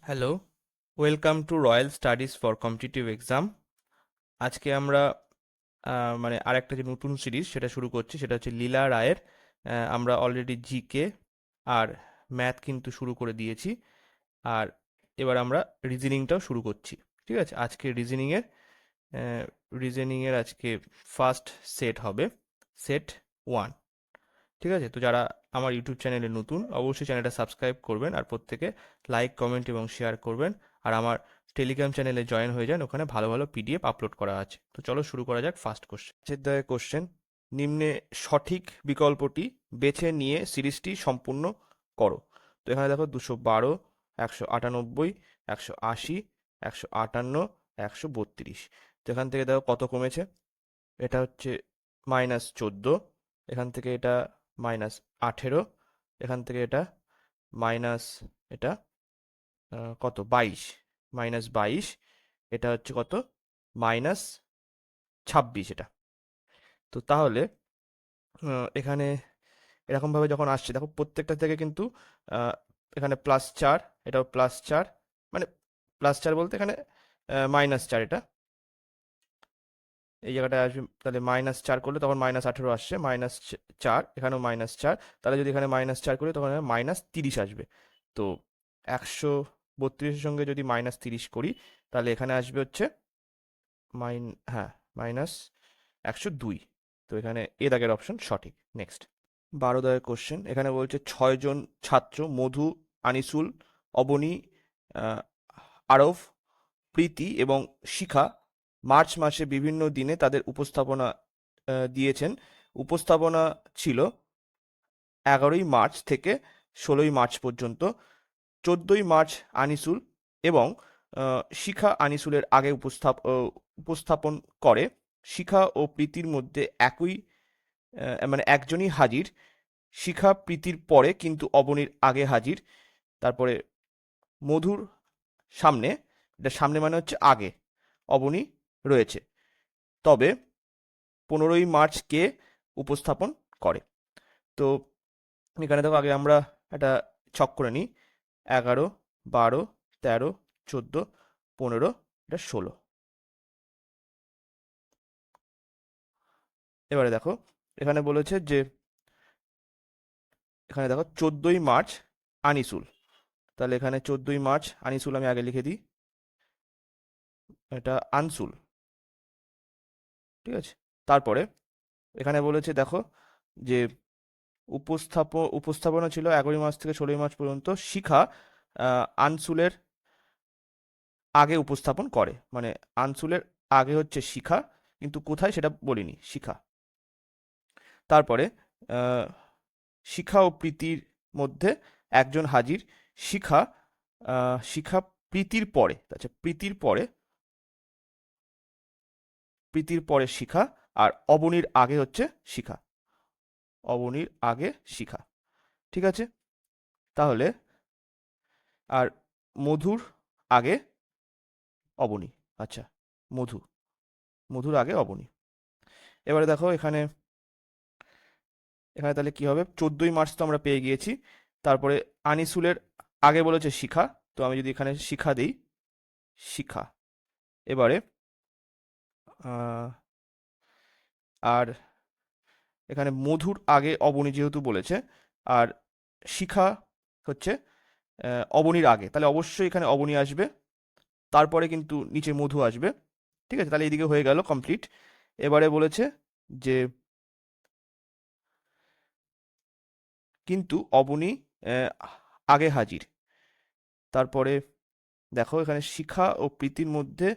Hello, welcome to royal studies for competitive exam. আজকে আমরা মানে আরেকটা যে নতুন সিরিজ সেটা শুরু করছি, সেটা হচ্ছে লীলা রায়ের। আমরা অলরেডি জিকে আর ম্যাথ কিন্তু শুরু করে দিয়েছি, আর এবার আমরা রিজনিংটাও শুরু করছি। ঠিক আছে, আজকে রিজনিংয়ের আজকে ফার্স্ট সেট হবে, সেট 1। ঠিক আছে, তো যারা আমার ইউটিউব চ্যানেলে নতুন অবশ্যই চ্যানেলটা সাবস্ক্রাইব করবেন, আর প্রত্যেকে লাইক, কমেন্ট এবং শেয়ার করবেন। আর আমার টেলিগ্রাম চ্যানেলে জয়েন হয়ে যান, ওখানে ভালো ভালো পিডিএফ আপলোড করা আছে। তো চলো শুরু করা যাক ফার্স্ট কোশ্চেন। কোশ্চেন: নিম্নে সঠিক বিকল্পটি বেছে নিয়ে সিরিজটি সম্পূর্ণ করো। তো এখানে দেখো 212, 198, 180, 158, 132। তো এখান থেকে দেখো কত কমেছে। এটা হচ্ছে -14, এখান থেকে এটা -18, এখান থেকে এটা মাইনাস, এটা কত 22, -22, এটা হচ্ছে কত -26। এটা তো তাহলে এখানে এরকমভাবে যখন আসছে দেখো প্রত্যেকটা থেকে কিন্তু আহ, এখানে +4, এটাও +4, মানে +4 বলতে এখানে -4, এটা এই জায়গাটায় আসবে। তাহলে -4 করলে তখন -18 আসছে, -4, এখানেও -4। তাহলে যদি এখানে -4 করি তখন -30 আসবে। তো 132-এর সঙ্গে যদি -30 করি তাহলে এখানে আসবে হচ্ছে হ্যাঁ -102। তো এখানে এ দাগের অপশন সঠিক। নেক্সট, 12 দাগের কোশ্চেন। এখানে বলছে 6 জন ছাত্র মধু, আনিসুল, অবনী, আহ, আরব, প্রীতি এবং শিখা মার্চ মাসে বিভিন্ন দিনে তাদের উপস্থাপনা দিয়েছেন। উপস্থাপনা ছিল 11ই মার্চ থেকে 16ই মার্চ পর্যন্ত। 14ই মার্চ আনিসুল এবং শিখা আনিসুলের আগে উপস্থাপন করে। শিখা ও প্রীতির মধ্যে মানে একজনই হাজির। শিখা প্রীতির পরে কিন্তু অবনীর আগে হাজির। তারপরে মধুর সামনে, এটা সামনে মানে হচ্ছে আগে, অবনী রয়েছে। তবে 15ই মার্চ কে উপস্থাপন করে। তো এখানে দেখো আগে আমরা একটা ছক করে নিই: 11, 12, 13, 14, 15, এটা 16। এবারে দেখো এখানে বলেছে যে এখানে দেখো 14ই মার্চ আনিসুল। তাহলে এখানে 14ই মার্চ আনিসুল আমি আগে লিখে দিই, এটা আনসুল। ঠিক আছে, তারপরে এখানে বলেছে দেখো যে উপস্থাপনা ছিল 11ই মার্চ থেকে 16ই মার্চ পর্যন্ত। শিখা আনসুলের আগে উপস্থাপন করে, মানে আনসুলের আগে হচ্ছে শিখা, কিন্তু কোথায় সেটা বলিনি, শিখা। তারপরে আহ, শিখা ও প্রীতির মধ্যে একজন হাজির। শিখা শিখা প্রীতির পরে, আচ্ছা প্রীতির পরে শিখা, আর অবনীর আগে হচ্ছে শিখা, অবনীর আগে শিখা। ঠিক আছে, তাহলে আর মধুর আগে অবনী, আচ্ছা মধু, মধুর আগে অবনী। এবারে দেখো এখানে এখানে তাহলে কি হবে, 14ই মার্চ তো আমরা পেয়ে গিয়েছি। তারপরে আনিসুলের আগে বলেছে শিখা, তো আমি যদি এখানে শিখা দিই, শিখা। এবারে আহ, আর এখানে মধুর আগে অবনী যেহেতু বলেছে, আর শিখা হচ্ছে অবনীর আগে, তাহলে অবশ্যই এখানে অবনী আসবে, তারপরে কিন্তু নিচে মধু আসবে। ঠিক আছে, তাহলে এইদিকে হয়ে গেল কমপ্লিট। এবারে বলেছে যে কিন্তু অবনী আহ, আগে হাজির। তারপরে দেখো এখানে শিখা ও প্রীতির মধ্যে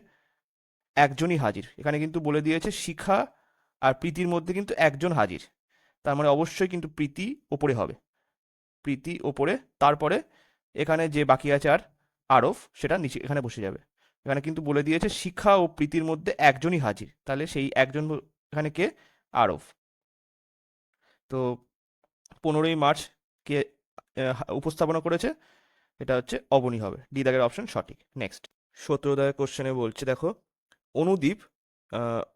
একজনই হাজির, এখানে কিন্তু বলে দিয়েছে শিখা আর প্রীতির মধ্যে কিন্তু একজন হাজির, তার মানে অবশ্যই কিন্তু প্রীতি ওপরে হবে, প্রীতি ওপরে। তারপরে এখানে যে বাকি আছে আর আরফ, সেটা নিচে এখানে বসে যাবে। এখানে কিন্তু বলে দিয়েছে শিখা ও প্রীতির মধ্যে একজনই হাজির, তাহলে সেই একজন এখানে কে, আরফ। তো 15ই মার্চ কে উপস্থাপনা করেছে, এটা হচ্ছে অবনী হবে, ডি দাগের অপশন সঠিক। নেক্সট, 17 দাগের কোশ্চেনে বলছে দেখো, অনুদীপ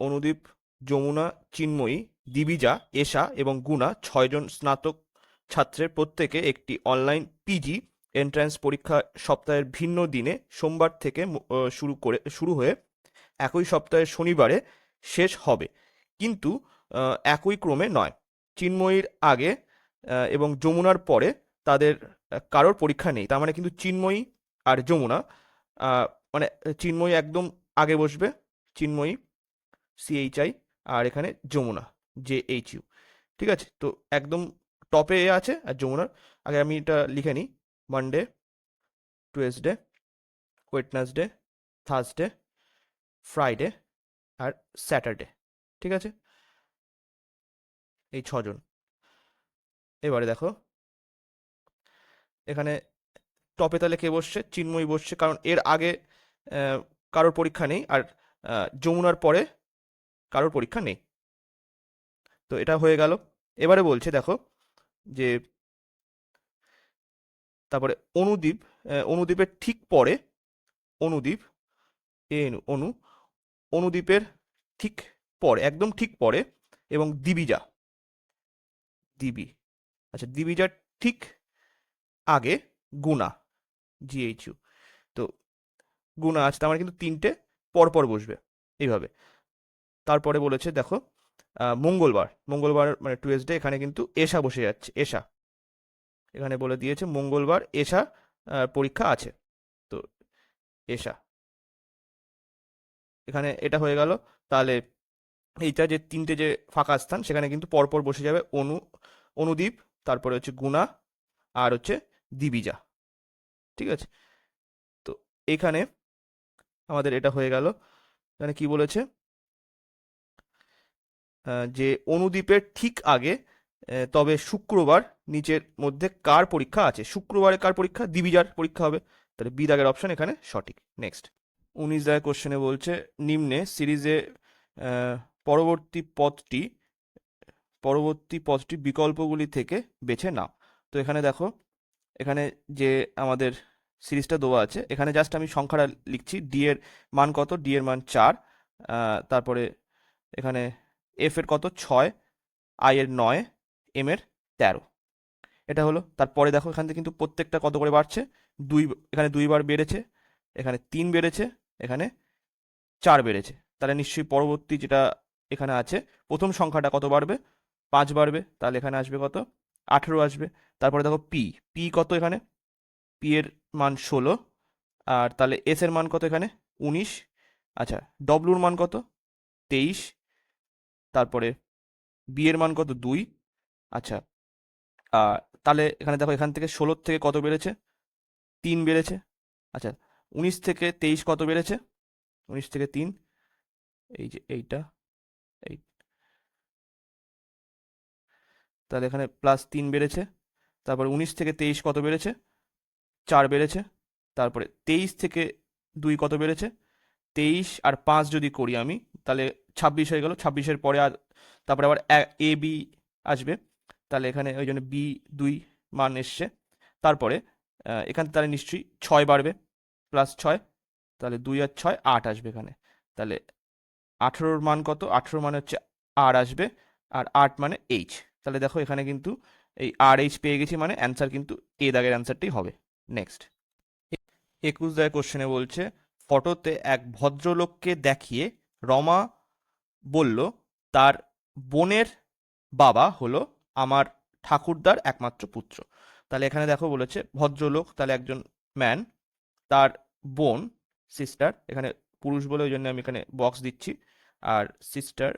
অনুদীপ, যমুনা, চিন্ময়ী, দিবিজা, এশা এবং গুনা 6 জন স্নাতক ছাত্রের প্রত্যেকে একটি অনলাইন পিজি এন্ট্রান্স পরীক্ষা সপ্তাহের ভিন্ন দিনে সোমবার থেকে শুরু হয়ে একই সপ্তাহের শনিবারে শেষ হবে, কিন্তু একই ক্রমে নয়। চিন্ময়ীর আগে এবং যমুনার পরে তাদের কারোর পরীক্ষা নেই। তার মানে কিন্তু চিন্ময়ী আর যমুনা, মানে চিন্ময়ী একদম আগে বসবে, চিন্ময়ী CHI, আর এখানে যমুনা JHU। ঠিক আছে, তো একদম টপে এ আছে, আর যমুনার আগে আমি এটা লিখে নিই: Monday, Tuesday, Wednesday, Thursday, Friday আর স্যাটারডে। ঠিক আছে, এই 6জন। এবারে দেখো এখানে টপে তাহলে কে বসছে? চিন্ময়ী বসছে, কারণ এর আগে কারোর পরীক্ষা নেই, আর যমুনার পরে কারোর পরীক্ষা নেই। তো এটা হয়ে গেল। এবারে বলছে দেখো যে তারপরে অনুদ্বীপ, অনুদ্বীপের ঠিক পরে, অনুদ্বীপ অনুদ্বীপের ঠিক পরে, একদম ঠিক পরে, এবং দিবিজা, দিবি, আচ্ছা দিবিজার ঠিক আগে গুণা, GHU। তো গুণা আছে, তার মানে কিন্তু 3টে পরপর বসবে এইভাবে। তারপরে বলেছে দেখো মঙ্গলবার মানে টুয়েসডে, এখানে কিন্তু এশা বসে যাচ্ছে, এশা। এখানে বলে দিয়েছে মঙ্গলবার এশা পরীক্ষা আছে, তো এশা এখানে এটা হয়ে গেল। তাহলে এইটা যে 3টে যে ফাঁকা স্থান, সেখানে কিন্তু পরপর বসে যাবে অনুদ্বীপ, তারপরে হচ্ছে গুণা, আর হচ্ছে দিবিজা। ঠিক আছে, তো এখানে আমাদের এটা হয়ে গেল। এখানে কি বলেছে যে অনুদ্বীপের ঠিক আগে, তবে শুক্রবার নিচের মধ্যে কার পরীক্ষা আছে? শুক্রবারে কার পরীক্ষা? দিবিজার পরীক্ষা হবে, তাহলে বি দাগের অপশন এখানে সঠিক। নেক্সট 19 দাগের কোশ্চেনে বলছে নিম্নে সিরিজে পরবর্তী পথটি বিকল্পগুলি থেকে বেছে নাও। তো এখানে দেখো, এখানে যে আমাদের সিরিজটা দেওয়া আছে, এখানে জাস্ট আমি সংখ্যাটা লিখছি। ডি এর মান কত? ডি এর মান 4, তারপরে এখানে এফ এর কত? 6, আই এর 9, এম এর 13। এটা হলো। তারপরে দেখো এখান থেকে কিন্তু প্রত্যেকটা কত করে বাড়ছে? এখানে 2বার বেড়েছে, এখানে 3 বেড়েছে, এখানে 4 বেড়েছে। তাহলে নিশ্চয়ই পরবর্তী যেটা এখানে আছে, প্রথম সংখ্যাটা কত বাড়বে? 5 বাড়বে, তাহলে এখানে আসবে কত? 18 আসবে। তারপরে দেখো পি কত? এখানে পি এর মান 16, আর তাহলে এস এর মান কত? এখানে 19। আচ্ছা, ডব্লুর মান কত? 23। তারপরে বি এর মান কত? 2। আচ্ছা, তাহলে এখানে দেখো এখান থেকে 16 থেকে কত বেড়েছে? 3 বেড়েছে। আচ্ছা, 19 থেকে 23 কত বেড়েছে? 19 থেকে 3, এই যে এইটা, এই, তাহলে এখানে +3 বেড়েছে। তারপরে 19 থেকে 23 কত বেড়েছে? 4 বেড়েছে। তারপরে 23 থেকে 2 কত বেড়েছে? 23 আর 5 যদি করি আমি, তাহলে 26 হয়ে গেল। 26-এর পরে আর তারপরে আবার এ বি আসবে, তাহলে এখানে ওই জন্য বি 2 মান এসছে। তারপরে এখান থেকে তাহলে নিশ্চয়ই 6 বাড়বে, +6, তাহলে 2 আর 6 8 আসবে এখানে। তাহলে 18-র মান কত? 18 মানে হচ্ছে আর আসবে, আর 8 মানে এইচ। তাহলে দেখো এখানে কিন্তু এই আর এইচ পেয়ে গেছি, মানে অ্যান্সার কিন্তু এ দাগের অ্যান্সারটাই হবে। নেক্সট 21 দাগের কোশ্চেনে বলছে ফটোতে এক ভদ্রলোককে দেখিয়ে রমা বলল তার বোনের বাবা হলো আমার ঠাকুরদার একমাত্র পুত্র। তাহলে এখানে দেখো বলেছে ভদ্রলোক, তাহলে একজন ম্যান, তার বোন, সিস্টার, এখানে পুরুষ বলে ওই জন্য আমি এখানে বক্স দিচ্ছি, আর সিস্টার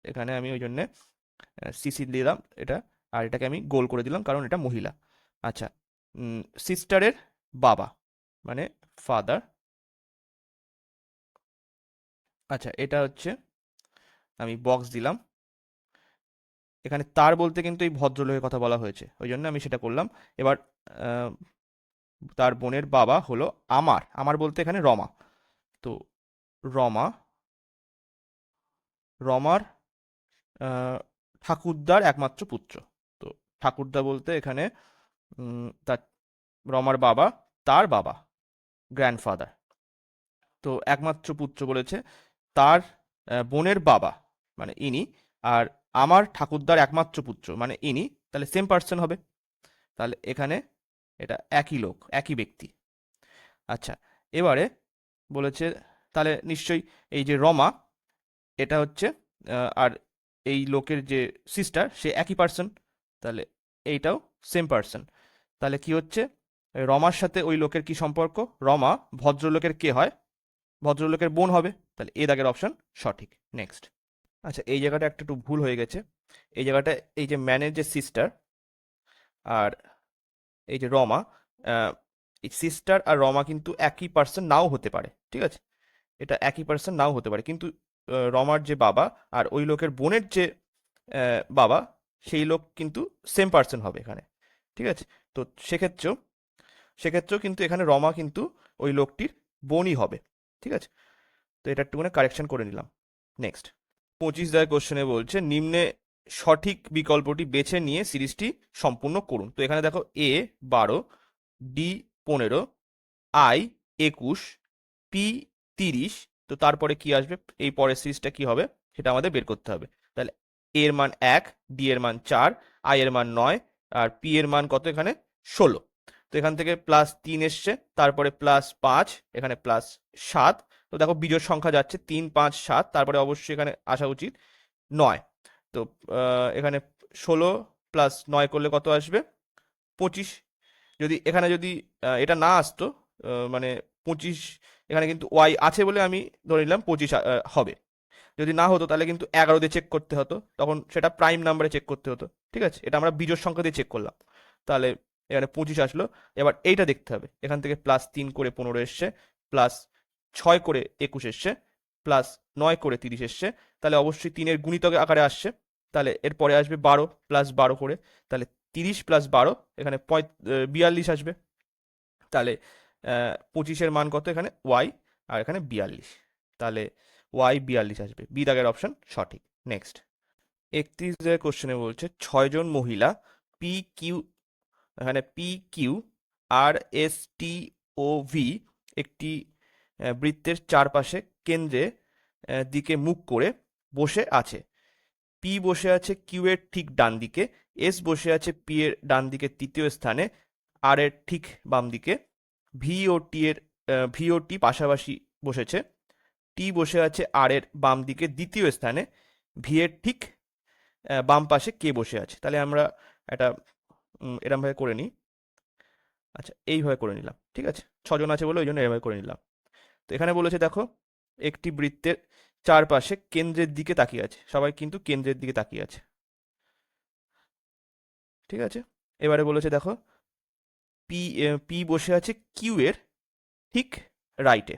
এখানে আমি ওই জন্য সিসি দিলাম এটা, আর এটাকে আমি গোল করে দিলাম কারণ এটা মহিলা। আচ্ছা, সিস্টারের বাবা মানে ফাদার। আচ্ছা, এটা হচ্ছে আমি বক্স দিলাম। এখানে তার বলতে কিন্তু এই ভদ্রলোকের কথা বলা হয়েছে, ওই জন্য আমি সেটা করলাম। এবার আহ, তার বোনের বাবা হলো আমার বলতে এখানে রমা। তো রমা, রমার ঠাকুরদার একমাত্র পুত্র। তো ঠাকুরদা বলতে এখানে তার রমার বাবা, তার বাবা, গ্র্যান্ডফাদার। তো একমাত্র পুত্র বলেছে, তার বোনের বাবা মানে ইনি, আর আমার ঠাকুরদার একমাত্র পুত্র মানে ইনি, তাহলে সেম পার্সন হবে। তাহলে এখানে এটা একই লোক, একই ব্যক্তি। আচ্ছা, এবারে বলেছে তাহলে নিশ্চয়ই এই যে রমা, এটা হচ্ছে আর এই লোকের যে সিস্টার সে একই পার্সন, তাহলে এইটাও সেম পার্সন। তাহলে কি হচ্ছে, রমার সাথে ওই লোকের কি সম্পর্ক? রমা ভদ্রলোকের কে হয়? ভদ্রলোকের বোন হবে। তাহলে এ দাগের অপশন সঠিক। নেক্সট। আচ্ছা, এই জায়গাটা একটু ভুল হয়ে গেছে। এই জায়গাটা এই যে ম্যানের যে সিস্টার আর এই যে রমা, এই সিস্টার আর রমা কিন্তু একই পার্সন নাও হতে পারে, ঠিক আছে? এটা একই পার্সন নাও হতে পারে, কিন্তু রমার যে বাবা আর ওই লোকের বোনের যে বাবা, সেই লোক কিন্তু সেম পার্সন হবে এখানে, ঠিক আছে? তো সেক্ষেত্রেও সেক্ষেত্রেও কিন্তু এখানে রমা কিন্তু ওই লোকটির বোনই হবে, ঠিক আছে? তো এটা একটুখানি কারেকশন করে নিলাম। নেক্সট। 25 দাগের কোশ্চেনে বলছে নিম্নে সঠিক বিকল্পটি বেছে নিয়ে সিরিজটি সম্পূর্ণ করুন। তো এখানে দেখো এ 12, ডি 15, আই 21, পি 30। তো তারপরে কি আসবে, এই পরের সিরিজটা কি হবে সেটা আমাদের বের করতে হবে। তাহলে এ এর মান 1, ডি এর মান 4, আই এর মান 9, আর পি এর মান কত এখানে 16। তো এখান থেকে +3 এসছে, তারপরে +5, এখানে +7। তো দেখো বিজোড় সংখ্যা যাচ্ছে 3, 5, 7, তারপরে অবশ্যই এখানে আসা উচিত 9। তো এখানে 16 + 9 করলে কত আসবে? 25। যদি এখানে যদি এটা না আসতো, মানে 25, এখানে কিন্তু ওয়াই আছে বলে আমি ধরে নিলাম 25 হবে। যদি না হতো তাহলে কিন্তু 11 দিয়ে চেক করতে হতো, তখন সেটা প্রাইম নাম্বারে চেক করতে হতো, ঠিক আছে? এটা আমরা বিজোড় সংখ্যা দিয়ে চেক করলাম। তাহলে এখানে 25 আসলো। এবার এইটা দেখতে হবে, এখান থেকে +3 করে 15 এসছে, +6 করে 21 এসছে, +9 করে 30 এসছে। তাহলে অবশ্যই 3-এর গুণিতক আকারে আসছে। তাহলে এরপরে আসবে 12, +12 করে। তাহলে 30 + 12, এখানে 42 আসবে। তাহলে 25-এর মান কত এখানে? ওয়াই, আর এখানে 42। তাহলে ওয়াই 42 আসবে। বি দাগের অপশন সঠিক। নেক্সট। 31 দাগের কোশ্চেনে বলছে 6 জন মহিলা পি কিউ, এখানে P Q R S T ও ভি একটি বৃত্তের চারপাশে কেন্দ্রে দিকে মুখ করে বসে আছে। পি বসে আছে কিউ এর ঠিক ডান দিকে, এস বসে আছে পি এর ডান দিকে তৃতীয় স্থানে, আর এর ঠিক বাম দিকে, ভি ও টি পাশাপাশি বসেছে, টি বসে আছে আর এর বাম দিকে দ্বিতীয় স্থানে, ভি এর ঠিক বাম পাশে কে বসে আছে। তাহলে আমরা এটা এরমভাবে করে নিই। আচ্ছা, এইভাবে করে নিলাম, ঠিক আছে? 6 জন আছে বলে ওই জন্য এভাবে করে নিলাম। তো এখানে বলেছে দেখো একটি বৃত্তের চারপাশে কেন্দ্রের দিকে তাকিয়ে আছে, সবাই কিন্তু কেন্দ্রের দিকে তাকিয়ে আছে, ঠিক আছে? এবারে বলেছে দেখো পি পি বসে আছে কিউ এর ঠিক রাইটে।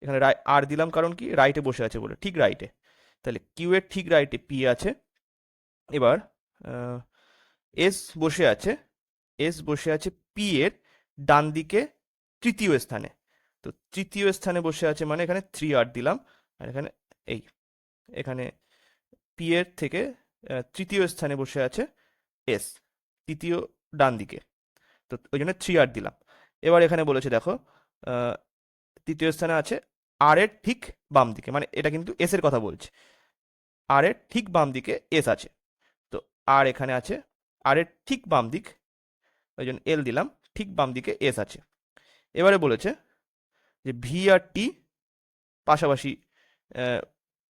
এখানে আর দিলাম কারণ কি, রাইটে বসে আছে বলে, ঠিক রাইটে। তাহলে কিউ এর ঠিক রাইটে পি আছে। এবার এস বসে আছে, এস বসে আছে পি এর ডান দিকে তৃতীয় স্থানে। তো তৃতীয় স্থানে বসে আছে মানে এখানে 3R দিলাম, আর এখানে এই এখানে পি এর থেকে তৃতীয় স্থানে বসে আছে এস, তৃতীয় ডান দিকে। তো ওই জন্য 3R দিলাম। এবার এখানে বলেছে দেখো তৃতীয় স্থানে আছে আর এর ঠিক বাম দিকে, মানে এটা কিন্তু এস এর কথা বলছে। আর এর ঠিক বাম দিকে এস আছে। তো আর এখানে আছে আর এর ঠিক বাম দিক, ওই জন্য এল দিলাম, ঠিক বাম দিকে এস আছে। এবারে বলেছে যে ভি আর টি পাশাপাশি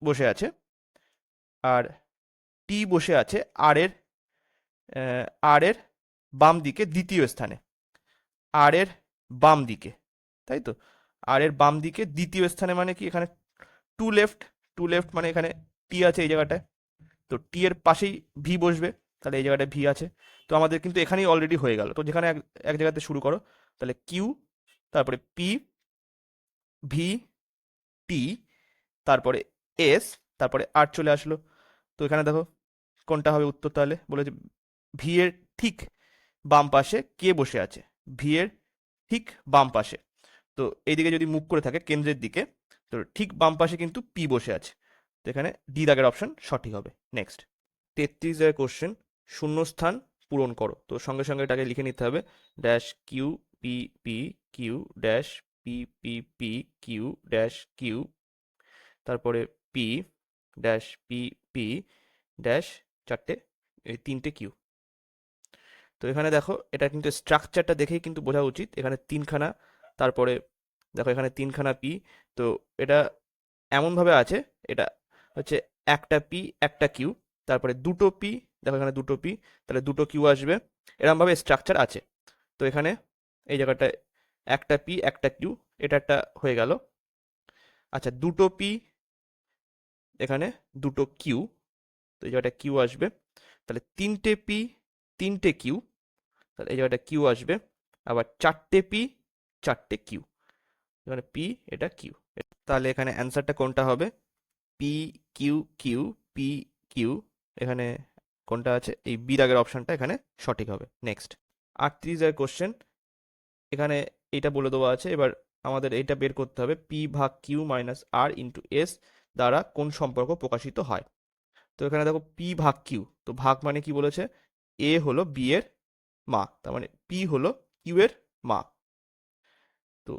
বসে আছে, আর টি বসে আছে আর এর বাম দিকে দ্বিতীয় স্থানে, আর এর বাম দিকে, তাই তো? আর এর বাম দিকে দ্বিতীয় স্থানে মানে কি, এখানে টু লেফট মানে এখানে টি আছে এই জায়গাটায়, তো টি এর পাশেই ভি বসবে, তাহলে এই জায়গাটায় ভি আছে। তো আমাদের কিন্তু এখানেই অলরেডি হয়ে গেল। তো যেখানে এক জায়গাতে শুরু করো, তাহলে কিউ, তারপরে পি, ভি, টি, তারপরে এস, তারপরে আর চলে আসলো। তো এখানে দেখো কোনটা হবে উত্তর, তাহলে বলেছে ভি এর ঠিক বাম পাশে কে বসে আছে, ভি এর ঠিক বাম পাশে। তো এইদিকে যদি মুখ করে থাকে কেন্দ্রের দিকে, তো ঠিক বাম পাশে কিন্তু পি বসে আছে। তো এখানে ডি দাগের অপশন সঠিক হবে। নেক্সট। 33 দাগের কোশ্চেন, শূন্যস্থান পূরণ করো। তো সঙ্গে সঙ্গে এটাকে লিখে নিতে হবে, dash Q P P Q dash P P P Q dash Q, তারপরে P dash P P dash 4টে, এই 3টে কিউ। তো এখানে দেখো এটা কিন্তু স্ট্রাকচারটা দেখেই কিন্তু বোঝা উচিত, এখানে তিনখানা, তারপরে দেখো এখানে তিনখানা পি। তো এটা এমনভাবে আছে, এটা হচ্ছে একটা পি একটা কিউ, তারপরে দুটো পি, দেখো এখানে দুটো পি, তাহলে দুটো কিউ আসবে, এরমভাবে স্ট্রাকচার আছে। তো এখানে এই জায়গাটায় একটা পি একটা কিউ, এটা একটা হয়ে গেল। আচ্ছা দুটো পি, এখানে দুটো কিউ, তো এই জায়গাটা কিউ আসবে, তাহলে তিনটে পি তিনটে কিউ, তাহলে এই জায়গাটা কিউ আসবে, আবার চারটে পি চারটে কিউ, এখানে পি এটা কিউ। তাহলে এখানে অ্যান্সারটা কোনটা হবে? P Q Q P Q, এখানে কোনটা আছে? এই বি দাগের অপশনটা এখানে সঠিক হবে। নেক্সট 38 কোশ্চেন, এখানে এইটা বলে দেওয়া আছে, এবার আমাদের এইটা বের করতে হবে, পি ভাগ কিউ মাইনাস আর ইন্টু এস দ্বারা কোন সম্পর্ক প্রকাশিত হয়। তো এখানে দেখো পি ভাগ কিউ, তো ভাগ মানে কি বলেছে? এ হলো বি এর মা, তার মানে পি হলো কিউ এর মা, তো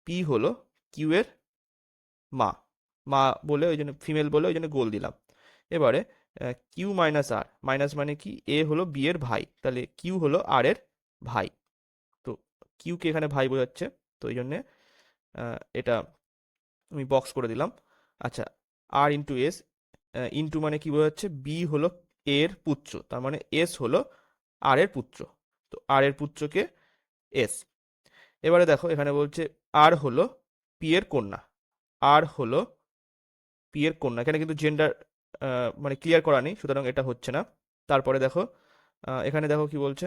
পি হলো কিউ এর মা, মা বলে ওই জন্য ফিমেল বলে ওই জন্য গোল দিলাম। এবারে কিউ মাইনাস আর, মাইনাস মানে কি? এ হলো বি এর ভাই, তাহলে কিউ হলো আর এর ভাই, তো কিউকে এখানে ভাই বোঝাচ্ছে, তো এই জন্যে এটা আমি বক্স করে দিলাম। আচ্ছা আর ইন্টু এস, ইন্টু মানে কি বোঝাচ্ছে? বি হলো এর পুত্র, তার মানে এস হলো আর এর পুত্র, তো আর এর পুত্রকে এস। এবারে দেখো এখানে বলছে আর হলো পি এর কন্যা, আর হলো পি এর কন্যা, এখানে কিন্তু জেন্ডার মানে ক্লিয়ার করা নেই, সুতরাং এটা হচ্ছে না। তারপরে দেখো এখানে দেখো কি বলছে,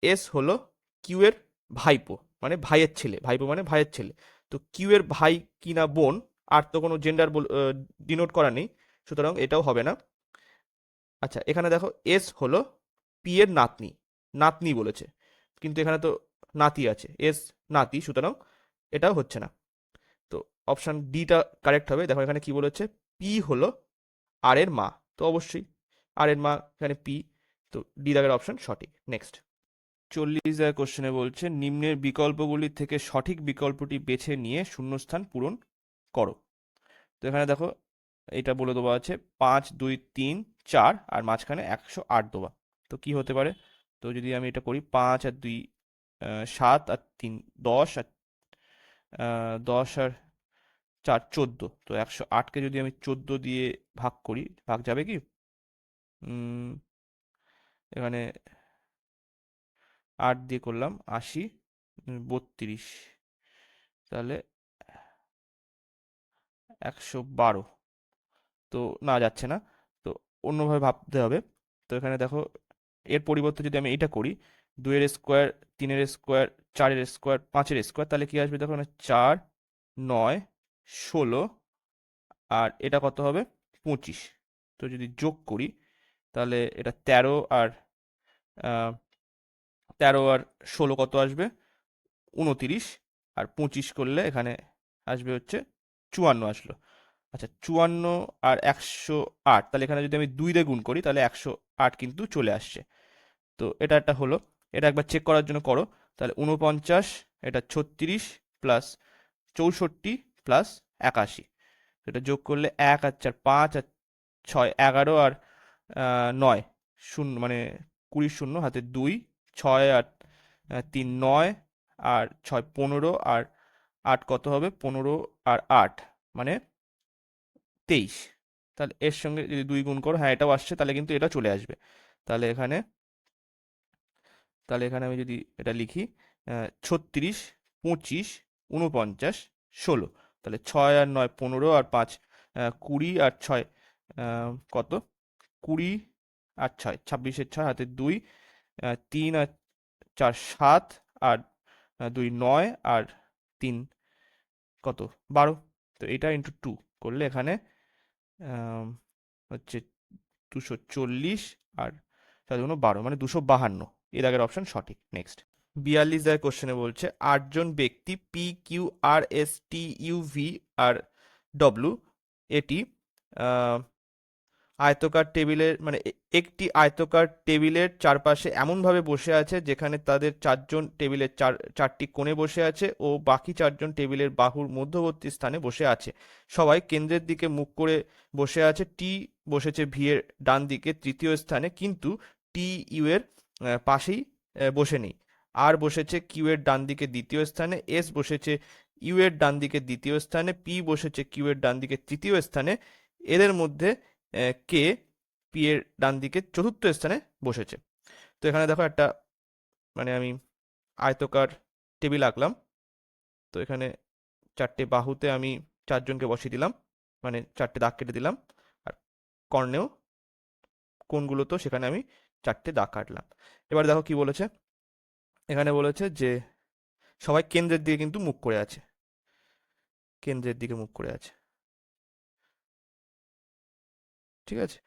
এস হলো কিউ এর ভাইপো, মানে ভাইয়ের ছেলে, ভাইপো মানে ভাইয়ের ছেলে, তো কিউ এর ভাই কি না বোন, আর তো কোনো জেন্ডার ডিনোট করা নেই, সুতরাং এটাও হবে না। আচ্ছা এখানে দেখো এস হলো পি এর নাতনি, নাতনি বলেছে, কিন্তু এখানে তো নাতি আছে, এস নাতি, সুতরাং এটাও হচ্ছে না। তো অপশন ডিটা কারেক্ট হবে। দেখো এখানে কি বলেছে, পি হলো আর এর মা, তো অবশ্যই আর এর মা এখানে পি, তো ডি দাগের অপশন সঠিক। নেক্সট 40 কোশ্চেনে বলছে নিম্নের বিকল্পগুলি থেকে সঠিক বিকল্পটি বেছে নিয়ে শূন্যস্থান পূরণ করো। তো এখানে দেখো এটা বলে দেওয়া আছে 5 2 3 4 আর মাঝখানে 108 দেওয়া, তো কি হতে পারে? তো যদি আমি এটা করি 5 আর 2 7 আর 3 10 আর 10 আর 4 14, তো 108কে যদি আমি 14 দিয়ে ভাগ করি, ভাগ যাবে কি? এখানে 8 দিয়ে করলাম 80, 32, তাহলে 112, তো না যাচ্ছে না, তো অন্যভাবে ভাবতে হবে। তো এখানে দেখো এর পরিবর্তে যদি আমি এটা করি, 2 এর স্কোয়ার, 3 এর স্কোয়ার, 4 এর স্কোয়ার, 5 এর স্কোয়ার, তাহলে কি আসবে? দেখো 4 9 16, আর এটা কত হবে? 25, তো যদি যোগ করি তাহলে এটা 13 আর 16 কত আসবে? 29, আর 25 করলে এখানে আসবে হচ্ছে 54 আসলো। আচ্ছা 54 আর 108, তাহলে এখানে যদি আমি 2 দিয়ে গুণ করি তাহলে 108 কিন্তু চলে আসছে, তো এটা একটা হলো। এটা একবার চেক করার জন্য করো, তাহলে 49, এটা 36 প্লাস 64 প্লাস 81, এটা যোগ করলে 1 আর 4 5 আর 6 11 আর 9 শূন্য, মানে 20 শূন্য হাতে 2, 6 আর 3 9, আর 6 15, আর 8 কত হবে? 15 আর 8 মানে 23, তাহলে এর সঙ্গে যদি 2 গুণ করো, হ্যাঁ এটাও আসছে, তাহলে কিন্তু এটা চলে আসবে। তাহলে এখানে আমি যদি এটা লিখি 36 25 49 16, তাহলে 6 আর 9 15 আর 5 20 আর 6 কত? 20 আর 6 26-এর 6 হাতে 2, 3 আর 4 7, আর 2 9, আর 3 কত? 12, তো এটা ইন্টু 2 করলে এখানে আম, হচ্ছে 240, আর 7 12 মানে 252, এর আগের অপশন সঠিক। নেক্সট 42 কোশ্চেনে বলছে 8 জন ব্যক্তি P Q R S T U V আর ডব্লিউ, এটি আহ, আয়তকার টেবিলের মানে একটি আয়তকার টেবিলের চারপাশে এমনভাবে বসে আছে যেখানে তাদের 4 জন টেবিলের চারটি কোণে বসে আছে ও বাকি 4 জন টেবিলের বাহুর মধ্যবর্তী স্থানে বসে আছে। সবাই কেন্দ্রের দিকে মুখ করে বসে আছে। টি বসেছে ভি এর ডান দিকে তৃতীয় স্থানে, কিন্তু টি ইউ এর পাশেই বসে নেই। আর বসেছে কিউ এর ডান দিকে দ্বিতীয় স্থানে, এস বসেছে ইউ এর ডান দিকে দ্বিতীয় স্থানে, পি বসেছে কিউ এর ডান দিকে তৃতীয় স্থানে। এদের মধ্যে কে পি এর ডান দিকে চতুর্থ স্থানে বসেছে। তো এখানে দেখো একটা মানে আমি আয়তকার টেবিল আঁকলাম। তো এখানে চারটে বাহুতে আমি চারজনকে বসিয়ে দিলাম, মানে চারটে দাগ কেটে দিলাম। আর কর্ণেও কোণগুলো তো সেখানে আমি চারটে দাগ কাটলাম। এবার দেখো কি বলেছে, এখানে বলেছে যে সবাই কেন্দ্রের দিকে কিন্তু মুখ করে আছে, কেন্দ্রের দিকে মুখ করে আছে। ঠিক আছে,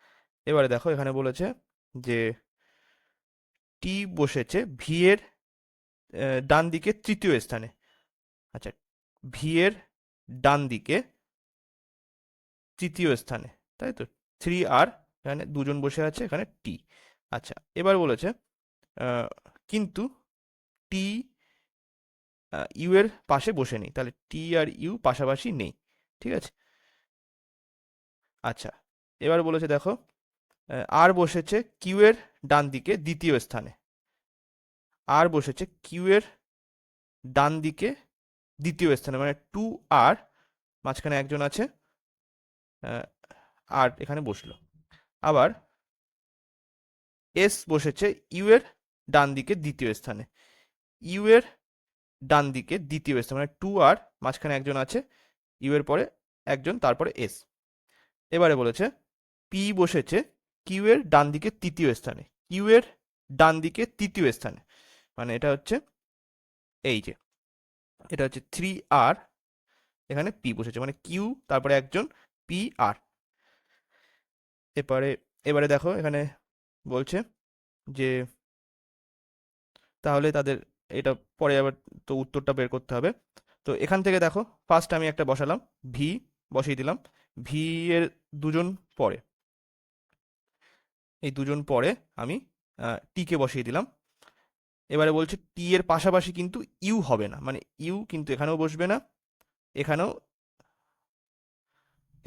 এবারে দেখো এখানে বলেছে যে টি বসেছে ভি এর ডান দিকে তৃতীয় স্থানে। আচ্ছা, ভি এর ডান দিকে তৃতীয় স্থানে, তাই তো, 3R, এখানে দুজন বসে আছে, এখানে টি। আচ্ছা, এবার বলেছে কিন্তু টি ইউ এর পাশে বসে নেই, তাহলে টি আর ইউ পাশাপাশি নেই। ঠিক আছে, আচ্ছা, এবার বলেছে দেখো আর বসেছে কিউ এর ডান দিকে দ্বিতীয় স্থানে। আর বসেছে কিউ এর ডান দিকে দ্বিতীয় স্থানে, মানে 2R, মাঝখানে একজন আছে, আর এখানে বসলো। আবার এস বসেছে ইউ এর ডান দিকে দ্বিতীয় স্থানে, ইউ এর ডান দিকে দ্বিতীয় স্থানে, মানে 2R, মাঝখানে একজন আছে, ইউ এর পরে একজন, তারপরে এস। এবারে বলেছে পি বসেছে কিউ এর ডান দিকে তৃতীয় স্থানে, কিউ এর ডান দিকে তৃতীয় স্থানে, মানে এটা হচ্ছে এই যে, এটা হচ্ছে 3R, এখানে পি বসেছে, মানে কিউ তারপরে একজন, পি আর। এবারে এবারে দেখো এখানে বলছে যে তাহলে তাদের এটা পরে আবার তো উত্তরটা বের করতে হবে। তো এখান থেকে দেখো ফার্স্ট আমি একটা বসালাম, ভি বসিয়ে দিলাম, ভি এর দুজন পরে, এই দুজন পরে আমি টি কে বসিয়ে দিলাম। এবারে বলছে টি এর পাশাপাশি কিন্তু ইউ হবে না, মানে ইউ কিন্তু এখানেও বসবে না, এখানেও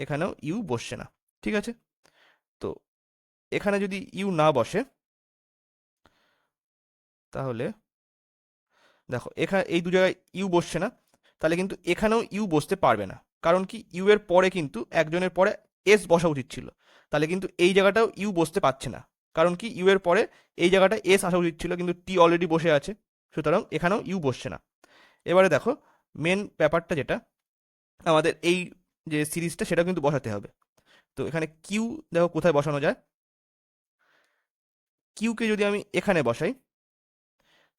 এখানেও ইউ বসছে না। ঠিক আছে, তো এখানে যদি ইউ না বসে তাহলে দেখো এখানে এই দু জায়গায় ইউ বসছে না, তাহলে কিন্তু এখানেও ইউ বসতে পারবে না। কারণ কি, ইউ এর পরে কিন্তু একজনের পরে এস বসা উচিত ছিল, তাহলে কিন্তু এই জায়গাটাও ইউ বসতে পারছে না। কারণ কি, ইউ এর পরে এই জায়গাটা এস আসা উচিত ছিল, কিন্তু টি অলরেডি বসে আছে, সুতরাং এখানেও ইউ বসছে না। এবারে দেখো মেন ব্যাপারটা যেটা, আমাদের এই যে সিরিজটা সেটা কিন্তু বসাতে হবে। তো এখানে কিউ দেখো কোথায় বসানো যায়, কিউকে যদি আমি এখানে বসাই,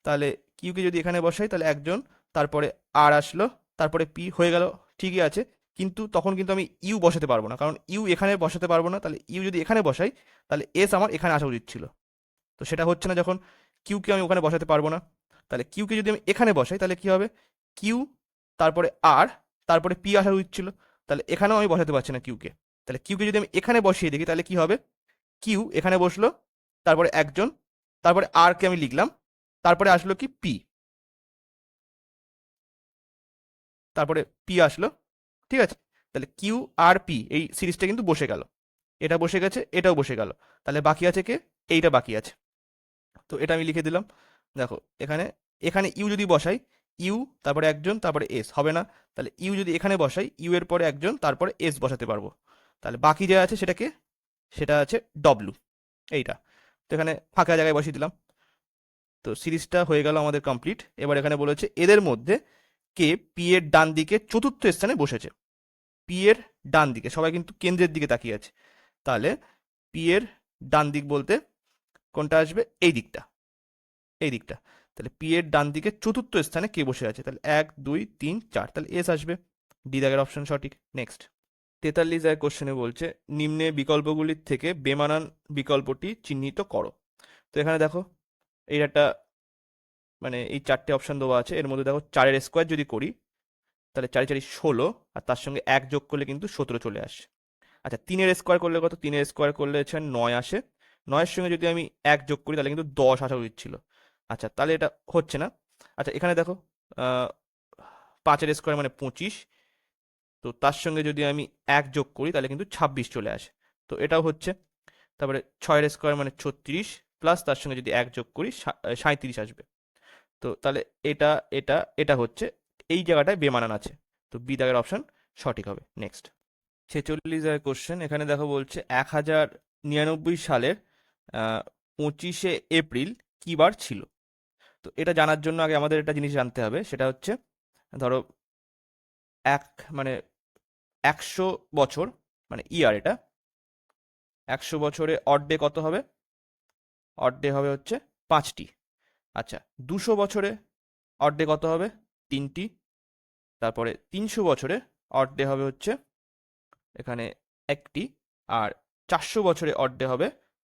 তাহলে কিউকে যদি এখানে বসাই তাহলে একজন, তারপরে আর আসলো, তারপরে পি হয়ে গেল, ঠিকই আছে। কিন্তু তখন কিন্তু আমি ইউ বসাতে পারবো না, কারণ ইউ এখানে বসাতে পারবো না, তাহলে ইউ যদি এখানে বসাই তাহলে এস আমার এখানে আসা উচিত ছিল। তো সেটা হচ্ছে না, যখন কিউকে আমি ওখানে বসাতে পারবো না, তাহলে কিউকে যদি আমি এখানে বসাই তাহলে কি হবে, কিউ তারপরে আর তারপরে পি আসা উচিত ছিল, তাহলে এখানেও আমি বসাতে পারছি না কিউকে। তাহলে কিউকে যদি আমি এখানে বসিয়ে দেখি তাহলে কি হবে, কিউ এখানে বসলো, তারপরে একজন, তারপরে আর কে আমি লিখলাম, তারপরে আসলো কি পি, তারপরে পি আসলো। ঠিক আছে, তাহলে কিউ আর পি এই সিরিজটা কিন্তু বসে গেল, এটা বসে গেছে, এটাও বসে গেল, তাহলে বাকি আছে কে, এইটা বাকি আছে। তো এটা আমি লিখে দিলাম। দেখো এখানে এখানে ইউ যদি বসাই, ইউ তারপরে একজন তারপরে এস হবে না, তাহলে ইউ যদি এখানে বসাই, ইউ এর পরে একজন তারপরে এস বসাতে পারবো, তাহলে বাকি যে আছে সেটাকে, সেটা আছে ডব্লু, এইটা। তো এখানে ফাঁকা জায়গায় বসিয়ে দিলাম। তো সিরিজটা হয়ে গেল আমাদের কমপ্লিট। এবার এখানে বলেছে এদের মধ্যে কে পি এর ডান দিকে চতুর্থ স্থানে বসেছে। পি এর ডান দিকে, সবাই কিন্তু কেন্দ্রের দিকে তাকিয়ে আছে, তাহলে পি এর ডান দিক বলতে কোনটা আসবে, এই দিকটা, এই দিকটা। তাহলে পি এর ডান দিকে চতুর্থ স্থানে কে বসে আছে, তাহলে 1 2 3 4, তাহলে এস আসবে, ডি দাগের অপশন সঠিক। নেক্সট 43 কোশ্চেনে বলছে নিম্নে বিকল্পগুলির থেকে বেমানান বিকল্পটি চিহ্নিত করো। তো এখানে দেখো এই একটা মানে এই চারটে অপশন দেওয়া আছে, এর মধ্যে দেখো 4-এর স্কোয়ার যদি করি তাহলে 4 4 16, আর তার সঙ্গে 1 যোগ করলে কিন্তু 17 চলে আসে। আচ্ছা, 3-এর স্কোয়ার করলে কত, 3-এর স্কোয়ার করলে হচ্ছে 9 আসে, 9-এর সঙ্গে যদি আমি 1 যোগ করি তাহলে কিন্তু 10 আসা উচিত ছিল। আচ্ছা, তাহলে এটা হচ্ছে না। আচ্ছা, এখানে দেখো 5-এর স্কোয়ার মানে 25, তো তার সঙ্গে যদি আমি 1 যোগ করি তাহলে কিন্তু 26 চলে আসে, তো এটাও হচ্ছে। তারপরে 6-এর স্কোয়ার মানে 36, প্লাস তার সঙ্গে যদি 1 যোগ করি 37 আসবে। তো তাহলে এটা এটা এটা হচ্ছে এই জায়গাটায় বেমানান আছে, তো বি দাগের অপশন সঠিক হবে। নেক্সট 46 এর কোশ্চেন, এখানে দেখো বলছে 1099 সালের 25শে এপ্রিল কি বার ছিল। তো এটা জানার জন্য আগে আমাদের একটা জিনিস জানতে হবে, সেটা হচ্ছে ধরো এক মানে 100 বছর মানে ইয়ার, এটা 100 বছরে অড ডে কত হবে? অড ডে হবে হচ্ছে 5টি। আচ্ছা, 200 বছরে অড ডে কত হবে? 3টি। তারপরে 300 বছরে অড ডে হবে হচ্ছে এখানে 1টি। আর 400 বছরে অড ডে হবে